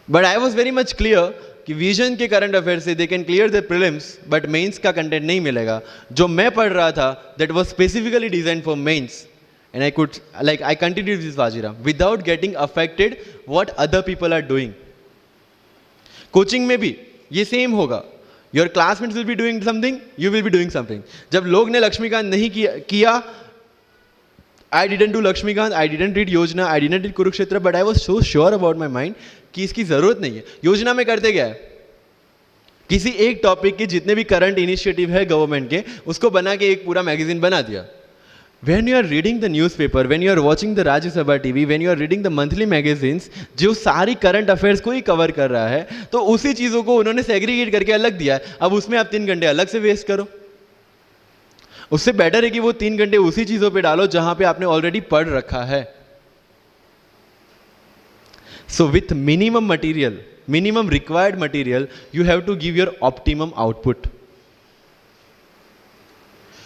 but I was very much clear कि विजन के करंट अफेयर से they can clear the prelims, but mains का कंटेंट नहीं मिलेगा. जो मैं पढ़ रहा था that was specifically design for mains, and I continue this Vajiram without getting affected what other people are doing. Coaching में भी ये सेम होगा. Your classmates will be doing something, you will be doing something. जब लोग ने लक्ष्मीकांत नहीं किया, I didn't do Lakshmikant, I didn't read Yojana, I didn't read Kurukshetra, but I was so sure about my mind कि इसकी जरूरत नहीं है. योजना में करते क्या है, किसी एक टॉपिक के जितने भी करंट इनिशिएटिव है गवर्नमेंट के, उसको बना के एक पूरा मैगजीन बना दिया. When you are reading the newspaper, when you are watching the Rajya Sabha TV, when you are reading the monthly magazines, जो सारी करंट अफेयर्स को ही कवर कर रहा है, तो उसी चीज़ों को उन्होंने सेग्रीगेट करके अलग दिया है. अब उसमें आप 3 घंटे अलग से वेस्ट करो. उससे बेटर है कि वो 3 घंटे उसी चीजों पे डालो जहां पे आपने ऑलरेडी पढ़ रखा है. So with minimum material, minimum required material, you have to give your optimum output.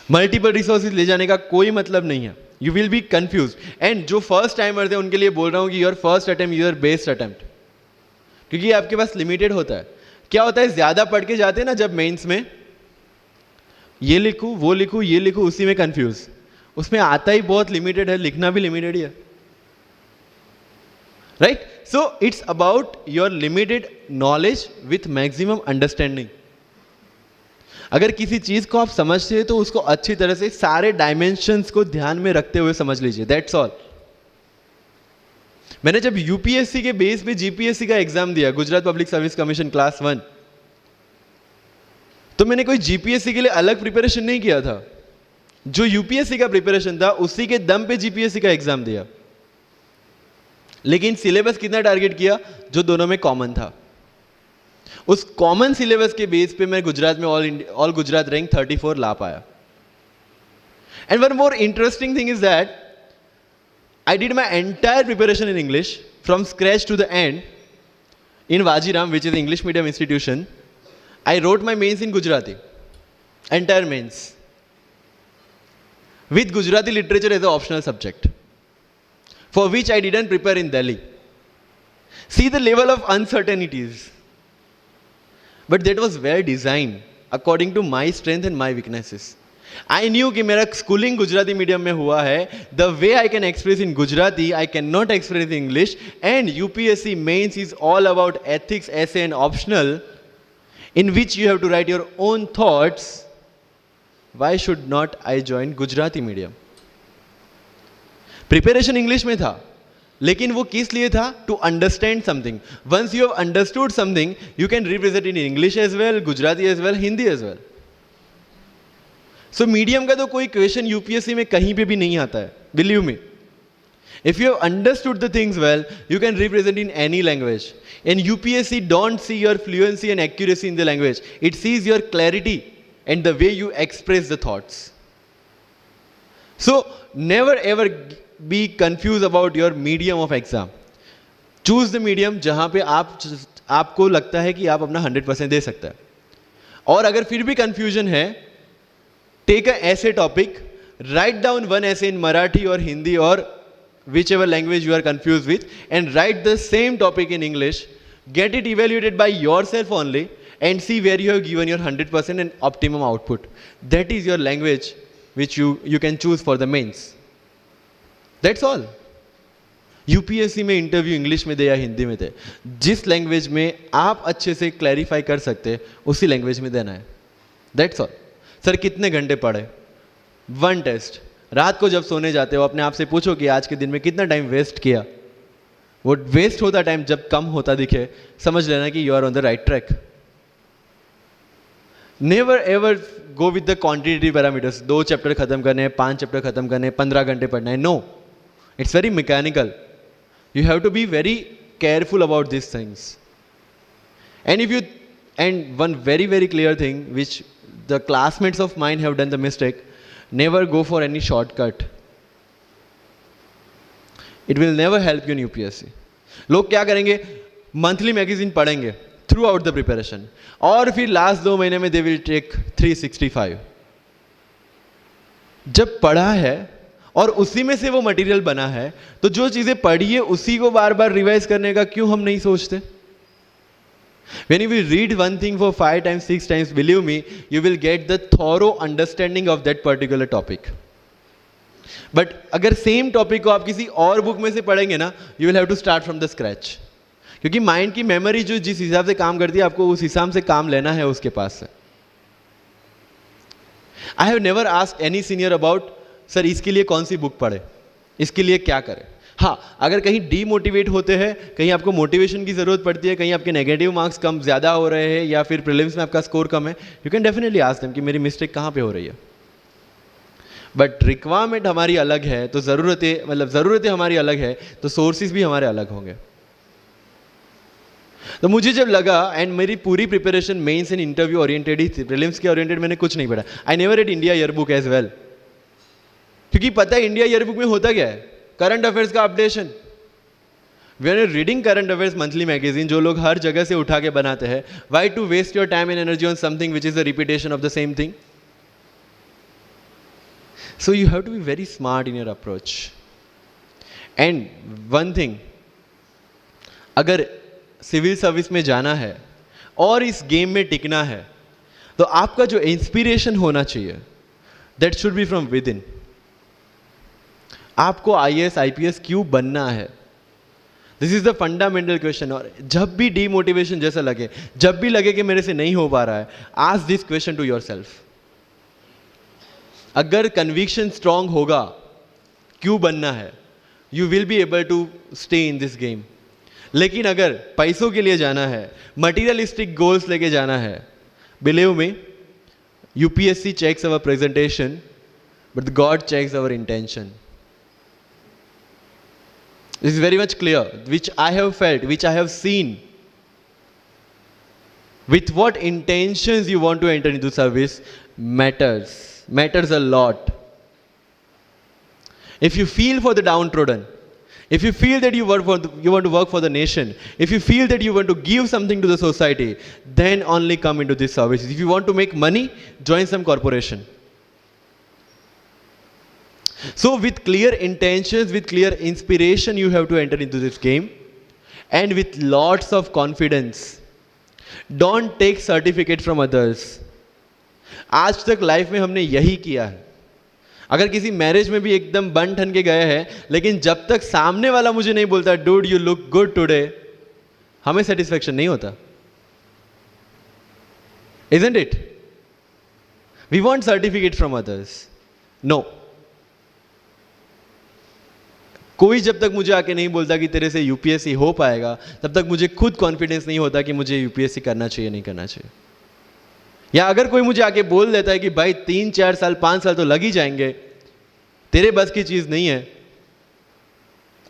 Multiple resources ले जाने का कोई मतलब नहीं है. You will be confuse. And जो फर्स्ट टाइमर्स है उनके लिए बोल रहा हूं कि your first attempt your best attempt, क्योंकि आपके पास लिमिटेड होता है. क्या होता है, ज्यादा पढ़ के जाते हैं ना जब मेंस में, ये लिखूं वो लिखूं ये लिखूं, उसी में कंफ्यूज. उसमें आता ही बहुत लिमिटेड है, लिखना भी लिमिटेड ही है. Right? So it's about your limited knowledge with maximum understanding. अगर किसी चीज को आप समझते हैं तो उसको अच्छी तरह से सारे डायमेंशंस को ध्यान में रखते हुए समझ लीजिए. That's all. मैंने जब यूपीएससी के बेस पे जीपीएससी का एग्जाम दिया, Gujarat public service commission class 1, तो मैंने कोई जीपीएससी के लिए अलग प्रिपरेशन नहीं किया था. जो यूपीएससी का प्रिपरेशन था उसी के दम पे जीपीएससी का एग्जाम दिया. लेकिन सिलेबस कितना टारगेट किया, जो दोनों में कॉमन था. उस कॉमन सिलेबस के बेस पे मैं गुजरात में ऑल गुजरात रैंक 34 ला पाया. And one more interesting thing is that I did my entire preparation in English from scratch to the end in Vajiram, which is English medium institution. I wrote my mains in Gujarati, entire mains, with Gujarati literature as an optional subject, for which I didn't prepare in Delhi. See the level of uncertainties. But that was well designed according to my strength and my weaknesses. I knew कि मेरा schooling Gujarati medium में हुआ है. The way I can express in Gujarati, I cannot express in English. And UPSC mains is all about ethics, essay and optional, in which you have to write your own thoughts. Why should not I join Gujarati medium? Preparation English में था, लेकिन वो किस लिए था? To understand something. Once you have understood something, you can represent it in English as well, Gujarati as well, Hindi as well. So medium का तो कोई क्वेश्चन यूपीएससी में कहीं पे भी नहीं आता है, believe me. If you have understood the things well, you can represent in any language. And UPSC don't see your fluency and accuracy in the language. It sees your clarity and the way you express the thoughts. So never ever be confused about your medium of exam. Choose the medium जहाँ पे आपको लगता है कि आप अपना 100% दे सकते हैं. और अगर फिर भी confusion है, take a essay topic, write down one essay in Marathi or Hindi or whichever language you are confused with, and write the same topic in English. Get it evaluated by yourself only and see where you have given your 100% and optimum output. That is your language which you can choose for the mains. That's all. UPSC में interview English में दे या हिंदी में दे, जिस language में आप अच्छे से clarify कर सकते उसी लैंग्वेज में देना है. That's all. सर कितने घंटे पढ़े? 1 टेस्ट. रात को जब सोने जाते हो अपने आप से पूछो कि आज के दिन में कितना टाइम वेस्ट किया. वो वेस्ट होता टाइम जब कम होता दिखे, समझ लेना कि you are on the right track. Never ever go with the quantitative parameters. 2 chapter खत्म करने हैं, 5 चैप्टर खत्म करने हैं, 15 घंटे पढ़ना है. No, it's very mechanical. You have to be very careful about these things. And one very, very clear thing which the classmates of mine have done the mistake, never go for any shortcut. It will never help you in UPSC. लोग क्या करेंगे? Monthly magazine पढ़ेंगे through out the preparation, और फिर last 2 महीने में they will take 365. जब पढ़ा है और उसी में से वो मटेरियल बना है, तो जो चीजें पढ़ी है उसी को बार बार रिवाइज करने का क्यों हम नहीं सोचते? When you will read one thing for 5 times, 6 times, believe me, you will get the thorough understanding of that particular topic. But अगर सेम टॉपिक को आप किसी और बुक में से पढ़ेंगे ना, you will have to start from the scratch. क्योंकि माइंड की मेमोरी जो जिस हिसाब से काम करती है, आपको उस हिसाब से काम लेना है उसके पास से. I have never asked any senior about sir इसके लिए कौन सी बुक पढ़े, इसके लिए क्या करें. हाँ, अगर कहीं डीमोटिवेट होते हैं, कहीं आपको मोटिवेशन की ज़रूरत पड़ती है, कहीं आपके नेगेटिव मार्क्स कम ज़्यादा हो रहे हैं या फिर प्रीलिम्स में आपका स्कोर कम है, you can definitely ask them कि मेरी मिस्टेक कहाँ पे हो रही है. बट रिक्वायरमेंट हमारी अलग है, तो ज़रूरतें हमारी अलग है, तो सोर्सेज भी हमारे अलग होंगे. तो मुझे जब लगा, एंड मेरी पूरी preparation mains and interview oriented ही थी, प्रीलिम्स के ओरिएंटेड मैंने कुछ नहीं पढ़ा. I never read India year book as well, क्योंकि पता है इंडिया ईयर बुक में होता क्या है? करंट अफेयर्स का updation. When you reading current affairs monthly magazine, जो लोग हर जगह से उठा के बनाते हैं, why to waste your time and energy on something which is the repetition of the same thing? So you have to be very smart in your approach. And one thing, अगर सिविल सर्विस में जाना है और इस game में टिकना है, तो आपका जो इंस्पिरेशन होना चाहिए, that should be from with in. आपको IAS IPS क्यों बनना है? This is the fundamental question. और जब भी डीमोटिवेशन जैसा लगे, जब भी लगे कि मेरे से नहीं हो पा रहा है, ask this question to yourself. अगर कन्विक्शन स्ट्रांग होगा क्यों बनना है, you will be able to stay in this game. लेकिन अगर पैसों के लिए जाना है, मटीरियलिस्टिक गोल्स लेके जाना है, believe me, UPSC checks our presentation, but God checks our intention. This is very much clear, which I have felt, which I have seen. With what intentions you want to enter into service matters a lot. If you feel for the downtrodden, if you feel that you want to work for the nation, if you feel that you want to give something to the society, then only come into this service. If you want to make money, join some corporation. So with clear intentions, with clear inspiration, you have to enter into this game, and with lots of confidence. Don't take certificate from others. आज तक life में हमने यही किया है. अगर किसी marriage में भी एकदम बन ठन के गए हैं, लेकिन जब तक सामने वाला मुझे नहीं बोलता dude you look good today, हमें सेटिस्फेक्शन नहीं होता. Isn't it? We want certificate from others. No. कोई जब तक मुझे आके नहीं बोलता कि तेरे से यूपीएससी हो पाएगा, तब तक मुझे खुद कॉन्फिडेंस नहीं होता कि मुझे यूपीएससी करना चाहिए नहीं करना चाहिए. या अगर कोई मुझे आके बोल देता है कि भाई 3-4 साल 5 साल तो लग ही जाएंगे, तेरे बस की चीज नहीं है,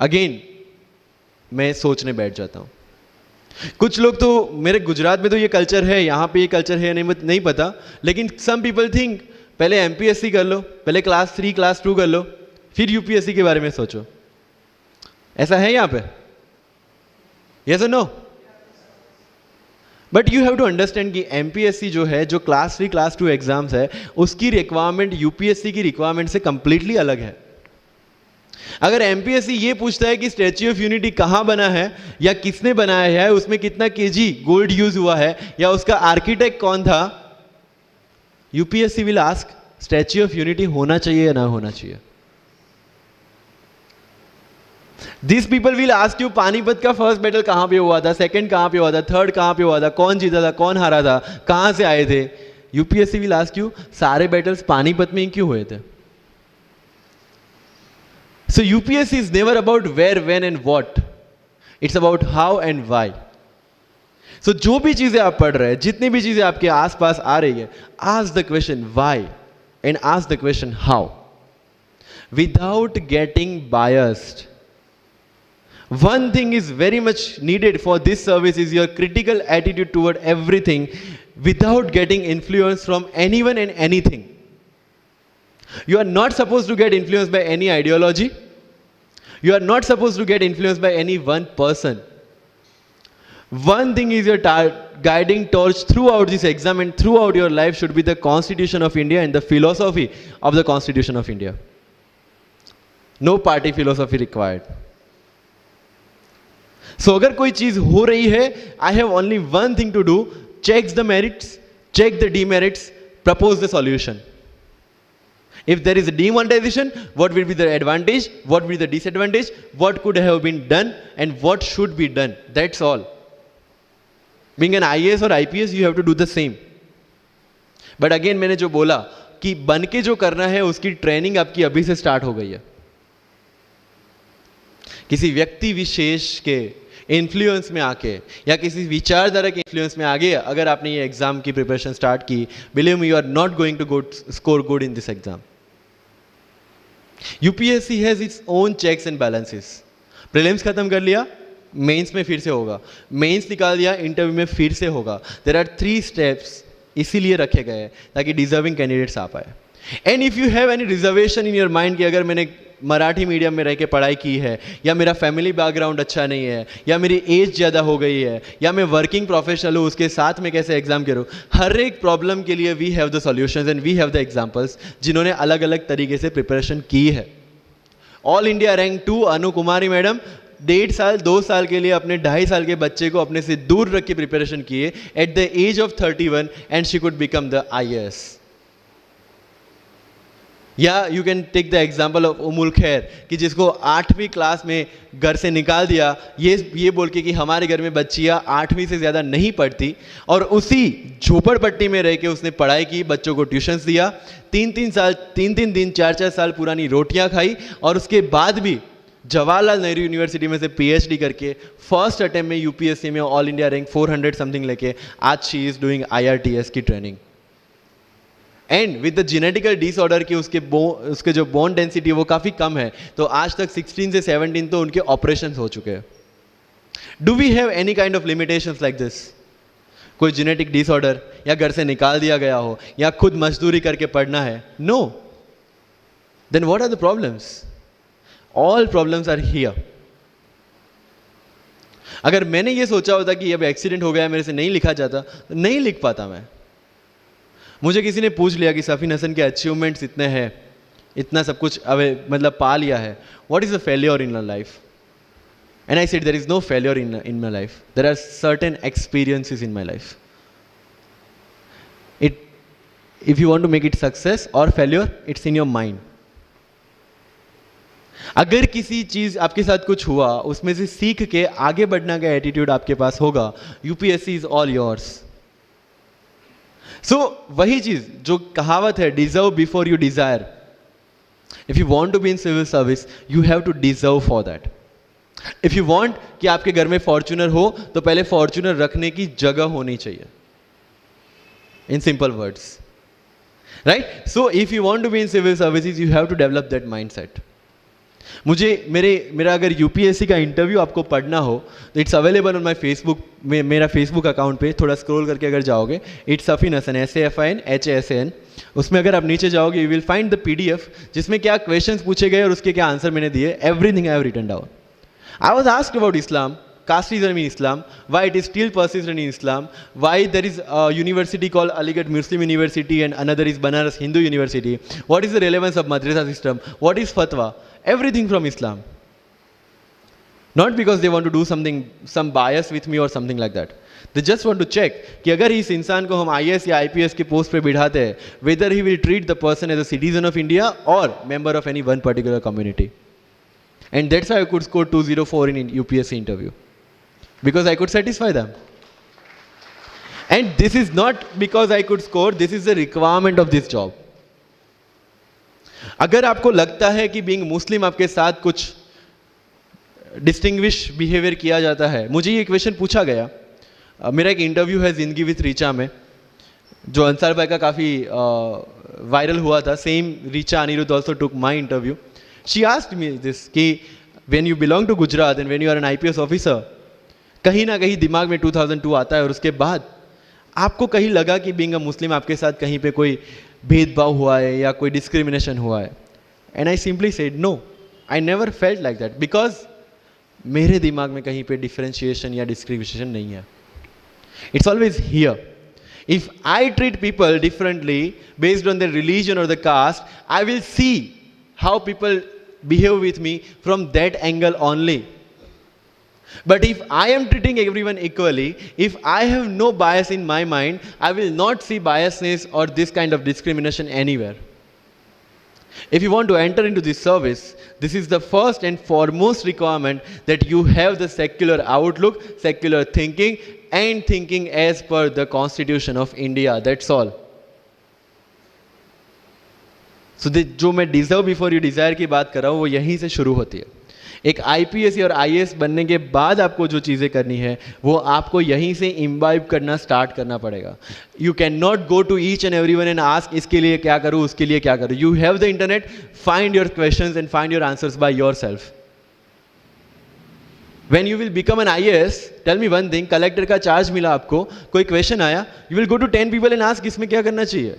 अगेन मैं सोचने बैठ जाता हूँ। कुछ लोग तो, मेरे गुजरात में तो ये कल्चर है, यहाँ पे ये कल्चर है नहीं पता, लेकिन सम पीपल थिंक पहले एमपीएससी कर लो, पहले क्लास 3 क्लास 2 कर लो, फिर यूपीएससी के बारे में सोचो। ऐसा है यहाँ पे? यस और no? But you have to understand कि एमपीएससी जो है, जो क्लास 3 क्लास 2 एग्जाम्स है, उसकी रिक्वायरमेंट यूपीएससी की रिक्वायरमेंट से कंप्लीटली अलग है। अगर एमपीएससी ये पूछता है कि स्टैच्यू ऑफ यूनिटी कहां बना है या किसने बनाया है, उसमें कितना केजी गोल्ड यूज हुआ है, या उसका आर्किटेक्ट कौन था, UPSC will ask statue of unity होना चाहिए या ना होना चाहिए। This people will ask you Panipat का फर्स्ट बैटल कहां पे हुआ था, सेकंड कहां पे हुआ था, थर्ड कहां पे हुआ था, कौन जीता था, कौन हारा था, कहां से आए थे। यूपीएससी विल आस्क यू सारे बैटल्स पानीपत में ही क्यों हुए थे। So UPSC is never about where, when and what. It's about how and why. So जो भी चीजें आप पढ़ रहे हैं, जितनी भी चीजें आपके आसपास आ रही है, ask the question why and ask the question how. Without getting biased. One thing is very much needed for this service is your critical attitude toward everything without getting influence from anyone and anything. You are not supposed to get influenced by any ideology. You are not supposed to get influenced by any one person. One thing is your guiding torch throughout this exam and throughout your life should be the Constitution of India and the philosophy of the Constitution of India. No party philosophy required. So अगर कोई चीज हो रही है, I have only one thing to do: check the merits, check the demerits, propose the solution. If there is a demonetization, what will be the advantage, what will be the disadvantage, what could have been done and what should be done. That's all. Being an IAS or IPS, you have to do the same. But again मैंने जो बोला कि बन के जो करना है उसकी ट्रेनिंग आपकी अभी से स्टार्ट हो गई है। किसी व्यक्ति विशेष के इन्फ्लुएंस में आके या किसी विचारधारा के इन्फ्लुएंस में आगे अगर आपने ये एग्जाम की प्रिपरेशन स्टार्ट की, believe me, you are not going to score good in this exam. UPSC has its own checks and balances. Prelims खत्म कर लिया, मेंस में फिर से होगा, मेंस निकाल दिया, इंटरव्यू में फिर से होगा। देयर आर 3 स्टेप्स इसीलिए रखे गए हैं ताकि डिजर्विंग कैंडिडेट्स आ पाए। And if you have any reservation in your mind कि अगर मैंने मराठी मीडियम में रह के पढ़ाई की है, या मेरा फैमिली बैकग्राउंड अच्छा नहीं है, या मेरी एज ज़्यादा हो गई है, या मैं वर्किंग प्रोफेशनल हूँ, उसके साथ में कैसे एग्जाम करूँ, हर एक प्रॉब्लम के लिए we have the solutions and we have the examples जिन्होंने अलग अलग तरीके से प्रिपरेशन की है। All India rank 2 Anu Kumari madam 1.5 साल 2 साल के लिए अपने 2.5 साल के बच्चे को अपने से दूर रख के प्रिपरेशन किए at the age of 31 and she could become the IAS। या you can take the example of Ummul Kher कि जिसको 8वीं क्लास में घर से निकाल दिया ये बोल के कि हमारे घर में बच्चियाँ 8वीं से ज़्यादा नहीं पढ़ती, और उसी झोपड़पट्टी में रह के उसने पढ़ाई की, बच्चों को ट्यूशन्स दिया, 3 दिन 4 साल पुरानी रोटियां खाई, और उसके बाद भी जवाहरलाल नेहरू यूनिवर्सिटी में से PhD करके फर्स्ट अटेम्प्ट में यूपीएससी में ऑल इंडिया रैंक 400 समथिंग लेके आज शी इज़ डूइंग IRTS की training. And with the genetical disorder की उसके जो बोन डेंसिटी वो काफ़ी कम है, तो आज तक 16 से 17 तो उनके ऑपरेशन हो चुके हैं। Do we have any kind of limitations like this? कोई जेनेटिक डिसऑर्डर या घर से निकाल दिया गया हो या खुद मजदूरी करके पढ़ना है? No. Then what are the problems? All problems are here. अगर मैंने ये सोचा होता कि अब एक्सीडेंट हो गया, मेरे से नहीं लिखा जाता, तो नहीं लिख पाता मैं। मुझे किसी ने पूछ लिया कि सफीन हसन के अचीवमेंट्स इतने हैं, इतना सब कुछ मतलब पा लिया है, what is the failure in your life? And I said there is no failure in my life, there are certain experiences in my life. If you want to make it success और failure, it's in your mind. अगर किसी चीज आपके साथ कुछ हुआ, उसमें से सीख के आगे बढ़ने का एटीट्यूड आपके पास होगा, UPSC is all yours. So वही चीज जो कहावत है, deserve before you desire. If you want to be in civil service, you have to deserve for that. If you want कि आपके घर में फॉर्च्यूनर हो, तो पहले फॉर्च्यूनर रखने की जगह होनी चाहिए, in simple words, right? So if you want to be in civil services, you have to develop that mindset. मेरा अगर यूपीएससी का इंटरव्यू आपको पढ़ना हो तो it's available on my Facebook में, मेरा फेसबुक अकाउंट पे थोड़ा स्क्रॉल करके अगर जाओगे, इट्स सफीन हसन, SAFIN उसमें अगर आप नीचे जाओगे you will find the PDF जिसमें क्या क्वेश्चंस पूछे गए और उसके क्या आंसर मैंने दिए, everything I have written down. I was asked about Islam, casteism in Islam, why it is still persistent in Islam, why there is a university called Aligarh Muslim University and another is Banaras Hindu University, what is the relevance of madrasa system, what is fatwa, everything from Islam. Not because they want to do something, some bias with me or something like that. They just want to check कि अगर इस इंसान को हम IAS या IPS के post पे बिठाते हैं, whether he will treat the person as a citizen of India or member of any one particular community. And that's how I could score 204 in UPSC interview. Because I could satisfy them. And this is not because I could score, this is the requirement of this job. अगर आपको लगता है कि being मुस्लिम आपके साथ कुछ distinguish behaviour किया जाता है, मुझे ये क्वेश्चन पूछा गया. मेरा एक इंटरव्यू है जिंदगी विथ रीचा में, जो अंसार भाई का काफ़ी वायरल हुआ था. Same Richa Anirudh also took my interview. She asked me this कि when you belong to Gujarat and when you are an IPS officer, कहीं ना कहीं दिमाग में 2002 आता है और उसके बाद आपको कहीं लगा कि बीइंग अ मुस्लिम आपके साथ कहीं पे कोई भेदभाव हुआ है या कोई डिस्क्रिमिनेशन हुआ है. And I simply said no, I never felt like that, because मेरे दिमाग में कहीं पे डिफरेंशिएशन या डिस्क्रिमिनेशन नहीं है. It's always here. If I treat people differently based on the religion और the caste, I will see how people behave with me from that angle only. But if I am treating everyone equally, if I have no bias in my mind, I will not see biasness or this kind of discrimination anywhere. If you want to enter into this service, this is the first and foremost requirement, that you have the secular outlook, secular thinking, and thinking as per the Constitution of India. That's all. So जो मैं deserve before you desire की बात कर रहा हूँ, वो यहीं से शुरू होती है. एक IPS और IAS बनने के बाद आपको जो चीज़ें करनी है वो आपको यहीं से इम्बाइब करना स्टार्ट करना पड़ेगा. You can not go to each and everyone and ask इसके लिए क्या करूँ, उसके लिए क्या करूँ. You have the internet, find your questions and find your answers by yourself. When you will become an IAS, tell me one thing, collector का charge मिला आपको, कोई क्वेश्चन आया, you will go to 10 people and ask इसमें क्या करना चाहिए.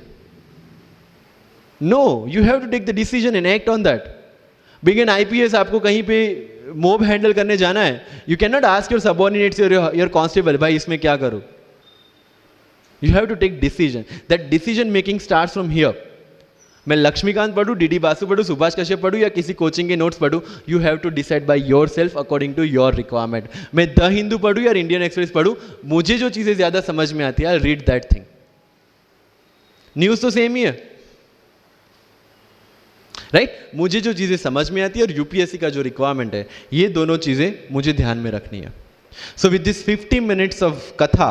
No, you have to take the decision and act on that. Being an IPS, आपको कहीं पे मोब हैंडल करने जाना है, you can not ask your subordinates your constable, भाई इसमें क्या करूँ. You have to take decision. That decision making starts from here. मैं लक्ष्मीकांत पढ़ूँ, DD बासु पढ़ूँ, सुभाष कश्यप पढ़ूँ या किसी कोचिंग के नोट्स पढ़ूँ, you have to decide by your self according to your requirement. मैं द हिंदू पढ़ूँ या इंडियन एक्सप्रेस पढ़ूँ, मुझे जो चीज़ें ज़्यादा समझ में आती है, I read that thing. News तो सेम ही है, राइट. मुझे जो चीज़ें समझ में आती है और यूपीएससी का जो रिक्वायरमेंट है, ये दोनों चीज़ें मुझे ध्यान में रखनी है. So with this 50 minutes of कथा,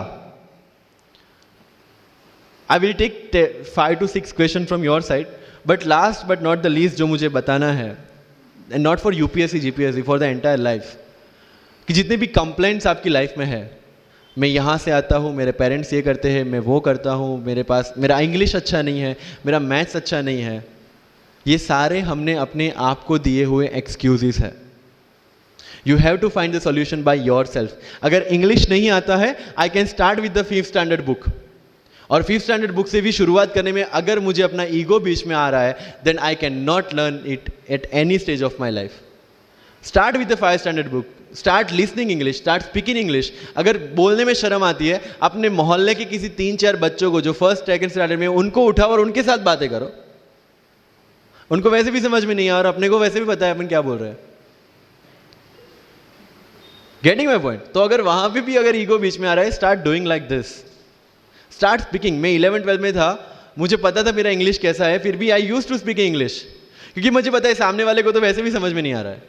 I will take 5 to 6 question from your side. But last but not the least जो मुझे बताना है, and not for UPSC GPSC, for the entire life, कि जितने भी कंप्लेंट्स आपकी लाइफ में है, मैं यहाँ से आता हूँ, मेरे पेरेंट्स ये करते हैं, मैं वो करता हूँ, मेरा इंग्लिश अच्छा नहीं है, मेरा मैथ्स अच्छा नहीं है, ये सारे हमने अपने आप को दिए हुए एक्सक्यूजेस हैं. You have to find the solution by your self. अगर इंग्लिश नहीं आता है, I can start with the 5th standard book. और 5th स्टैंडर्ड बुक से भी शुरुआत करने में अगर मुझे अपना ईगो बीच में आ रहा है, then I can not learn it at any stage of my life. Start with the 5th standard book. Start listening English, start speaking English. अगर बोलने में शर्म आती है, अपने मोहल्ले के किसी 3-4 बच्चों को जो 1st 2nd स्टैंडर्ड में, उनको उठाओ और उनके साथ बातें करो. उनको वैसे भी समझ में नहीं आ और अपने को वैसे भी पता है अपन क्या बोल रहे हैं. Getting my point. तो अगर वहां पे भी अगर ईगो बीच में आ रहा है, start doing like this. Start speaking. मैं 11th-12th में था, मुझे पता था मेरा इंग्लिश कैसा है, फिर भी आई यूज टू स्पीक इंग्लिश, क्योंकि मुझे पता है सामने वाले को तो वैसे भी समझ में नहीं आ रहा है.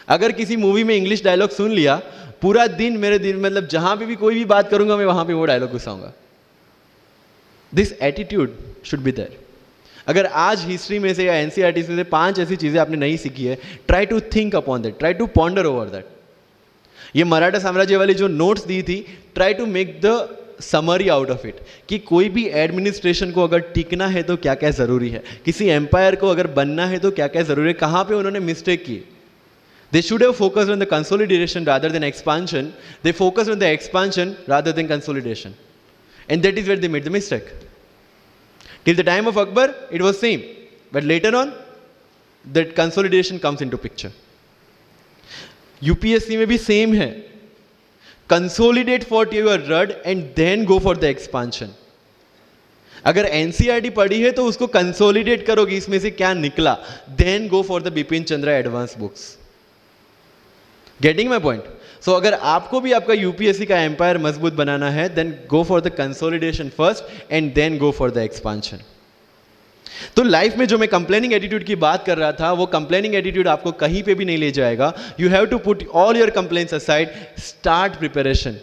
अगर किसी मूवी में इंग्लिश डायलॉग सुन लिया, पूरा दिन मेरे दिन, मतलब जहां पे भी कोई भी बात करूंगा, मैं वहां पे वो डायलॉग घुसाऊंगा. This attitude should be there. अगर आज हिस्ट्री में से या एनसीईआरटी से 5 ऐसी चीज़ें आपने नहीं सीखी है, try to think upon that, try to ponder over that. ये मराठा साम्राज्य वाली जो नोट्स दी थी, try to make the summary out of it कि कोई भी एडमिनिस्ट्रेशन को अगर टिकना है तो क्या क्या ज़रूरी है, किसी एम्पायर को अगर बनना है तो क्या क्या ज़रूरी है, कहाँ पे उन्होंने मिस्टेक की. They should have focused on the consolidation rather than expansion. They focused on the expansion rather than consolidation. And that is where they made the mistake. Till the time of Akbar, it was same. But later on, that consolidation comes into picture. UPSC में भी same है. Consolidate what you are read and then go for the expansion. अगर NCERT पढ़ी है तो उसको consolidate करोगे, इसमें से क्या निकला, then go for the Bipin Chandra advance books. Getting my point? So अगर आपको भी आपका यूपीएससी का एम्पायर मजबूत बनाना है, then go for the consolidation first and then go for the expansion. तो लाइफ में जो मैं कंप्लेनिंग एटीट्यूड की बात कर रहा था, वो कंप्लेनिंग एटीट्यूड आपको कहीं पे भी नहीं ले जाएगा. You have to put all your complaints aside, start preparation.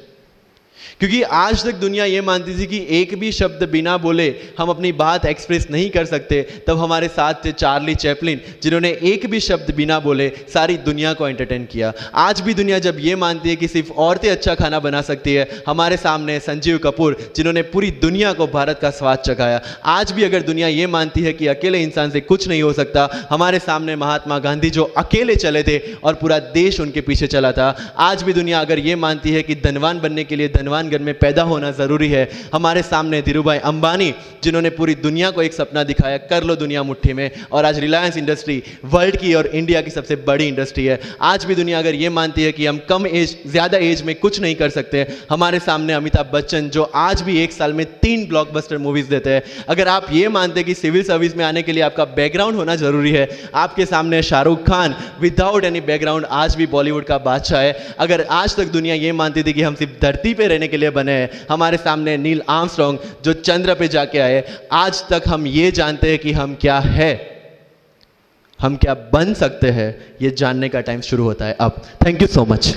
क्योंकि आज तक दुनिया ये मानती थी कि एक भी शब्द बिना बोले हम अपनी बात एक्सप्रेस नहीं कर सकते. तब हमारे साथ थे चार्ली चैपलिन, जिन्होंने एक भी शब्द बिना बोले सारी दुनिया को एंटरटेन किया. आज भी दुनिया जब ये मानती है कि सिर्फ औरतें अच्छा खाना बना सकती है, हमारे सामने संजीव कपूर, जिन्होंने पूरी दुनिया को भारत का स्वाद चखाया. आज भी अगर दुनिया ये मानती है कि अकेले इंसान से कुछ नहीं हो सकता, हमारे सामने महात्मा गांधी जो अकेले चले थे और पूरा देश उनके पीछे चला था. आज भी दुनिया अगर ये मानती है कि धनवान बनने के लिए धनवान घर में पैदा होना जरूरी है, हमारे सामने धीरूभाई अंबानी, जिन्होंने पूरी दुनिया को एक सपना दिखाया, कर लो दुनिया मुट्ठी में. और आज रिलायंस इंडस्ट्री वर्ल्ड की और इंडिया की सबसे बड़ी इंडस्ट्री है. आज भी दुनिया अगर ये मानती है कि हम कम एज ज्यादा एज में कुछ नहीं कर सकते, हमारे सामने अमिताभ बच्चन, जो आज भी एक साल में 3 ब्लॉकबस्टर मूवीज देते हैं. अगर आप ये मानते हैं कि सिविल सर्विस में आने के लिए आपका बैकग्राउंड होना जरूरी है, आपके सामने Shahrukh Khan without any background आज भी बॉलीवुड का बादशाह है. अगर आज तक दुनिया ये मानती थी कि हम सिर्फ धरती पे रहने के लिए बने हैं, हमारे सामने नील आर्मस्ट्रॉन्ग जो चंद्र पे जाके आए. आज तक हम ये जानते हैं कि हम क्या है, हम क्या बन सकते हैं, ये जानने का टाइम शुरू होता है अब. Thank you so much.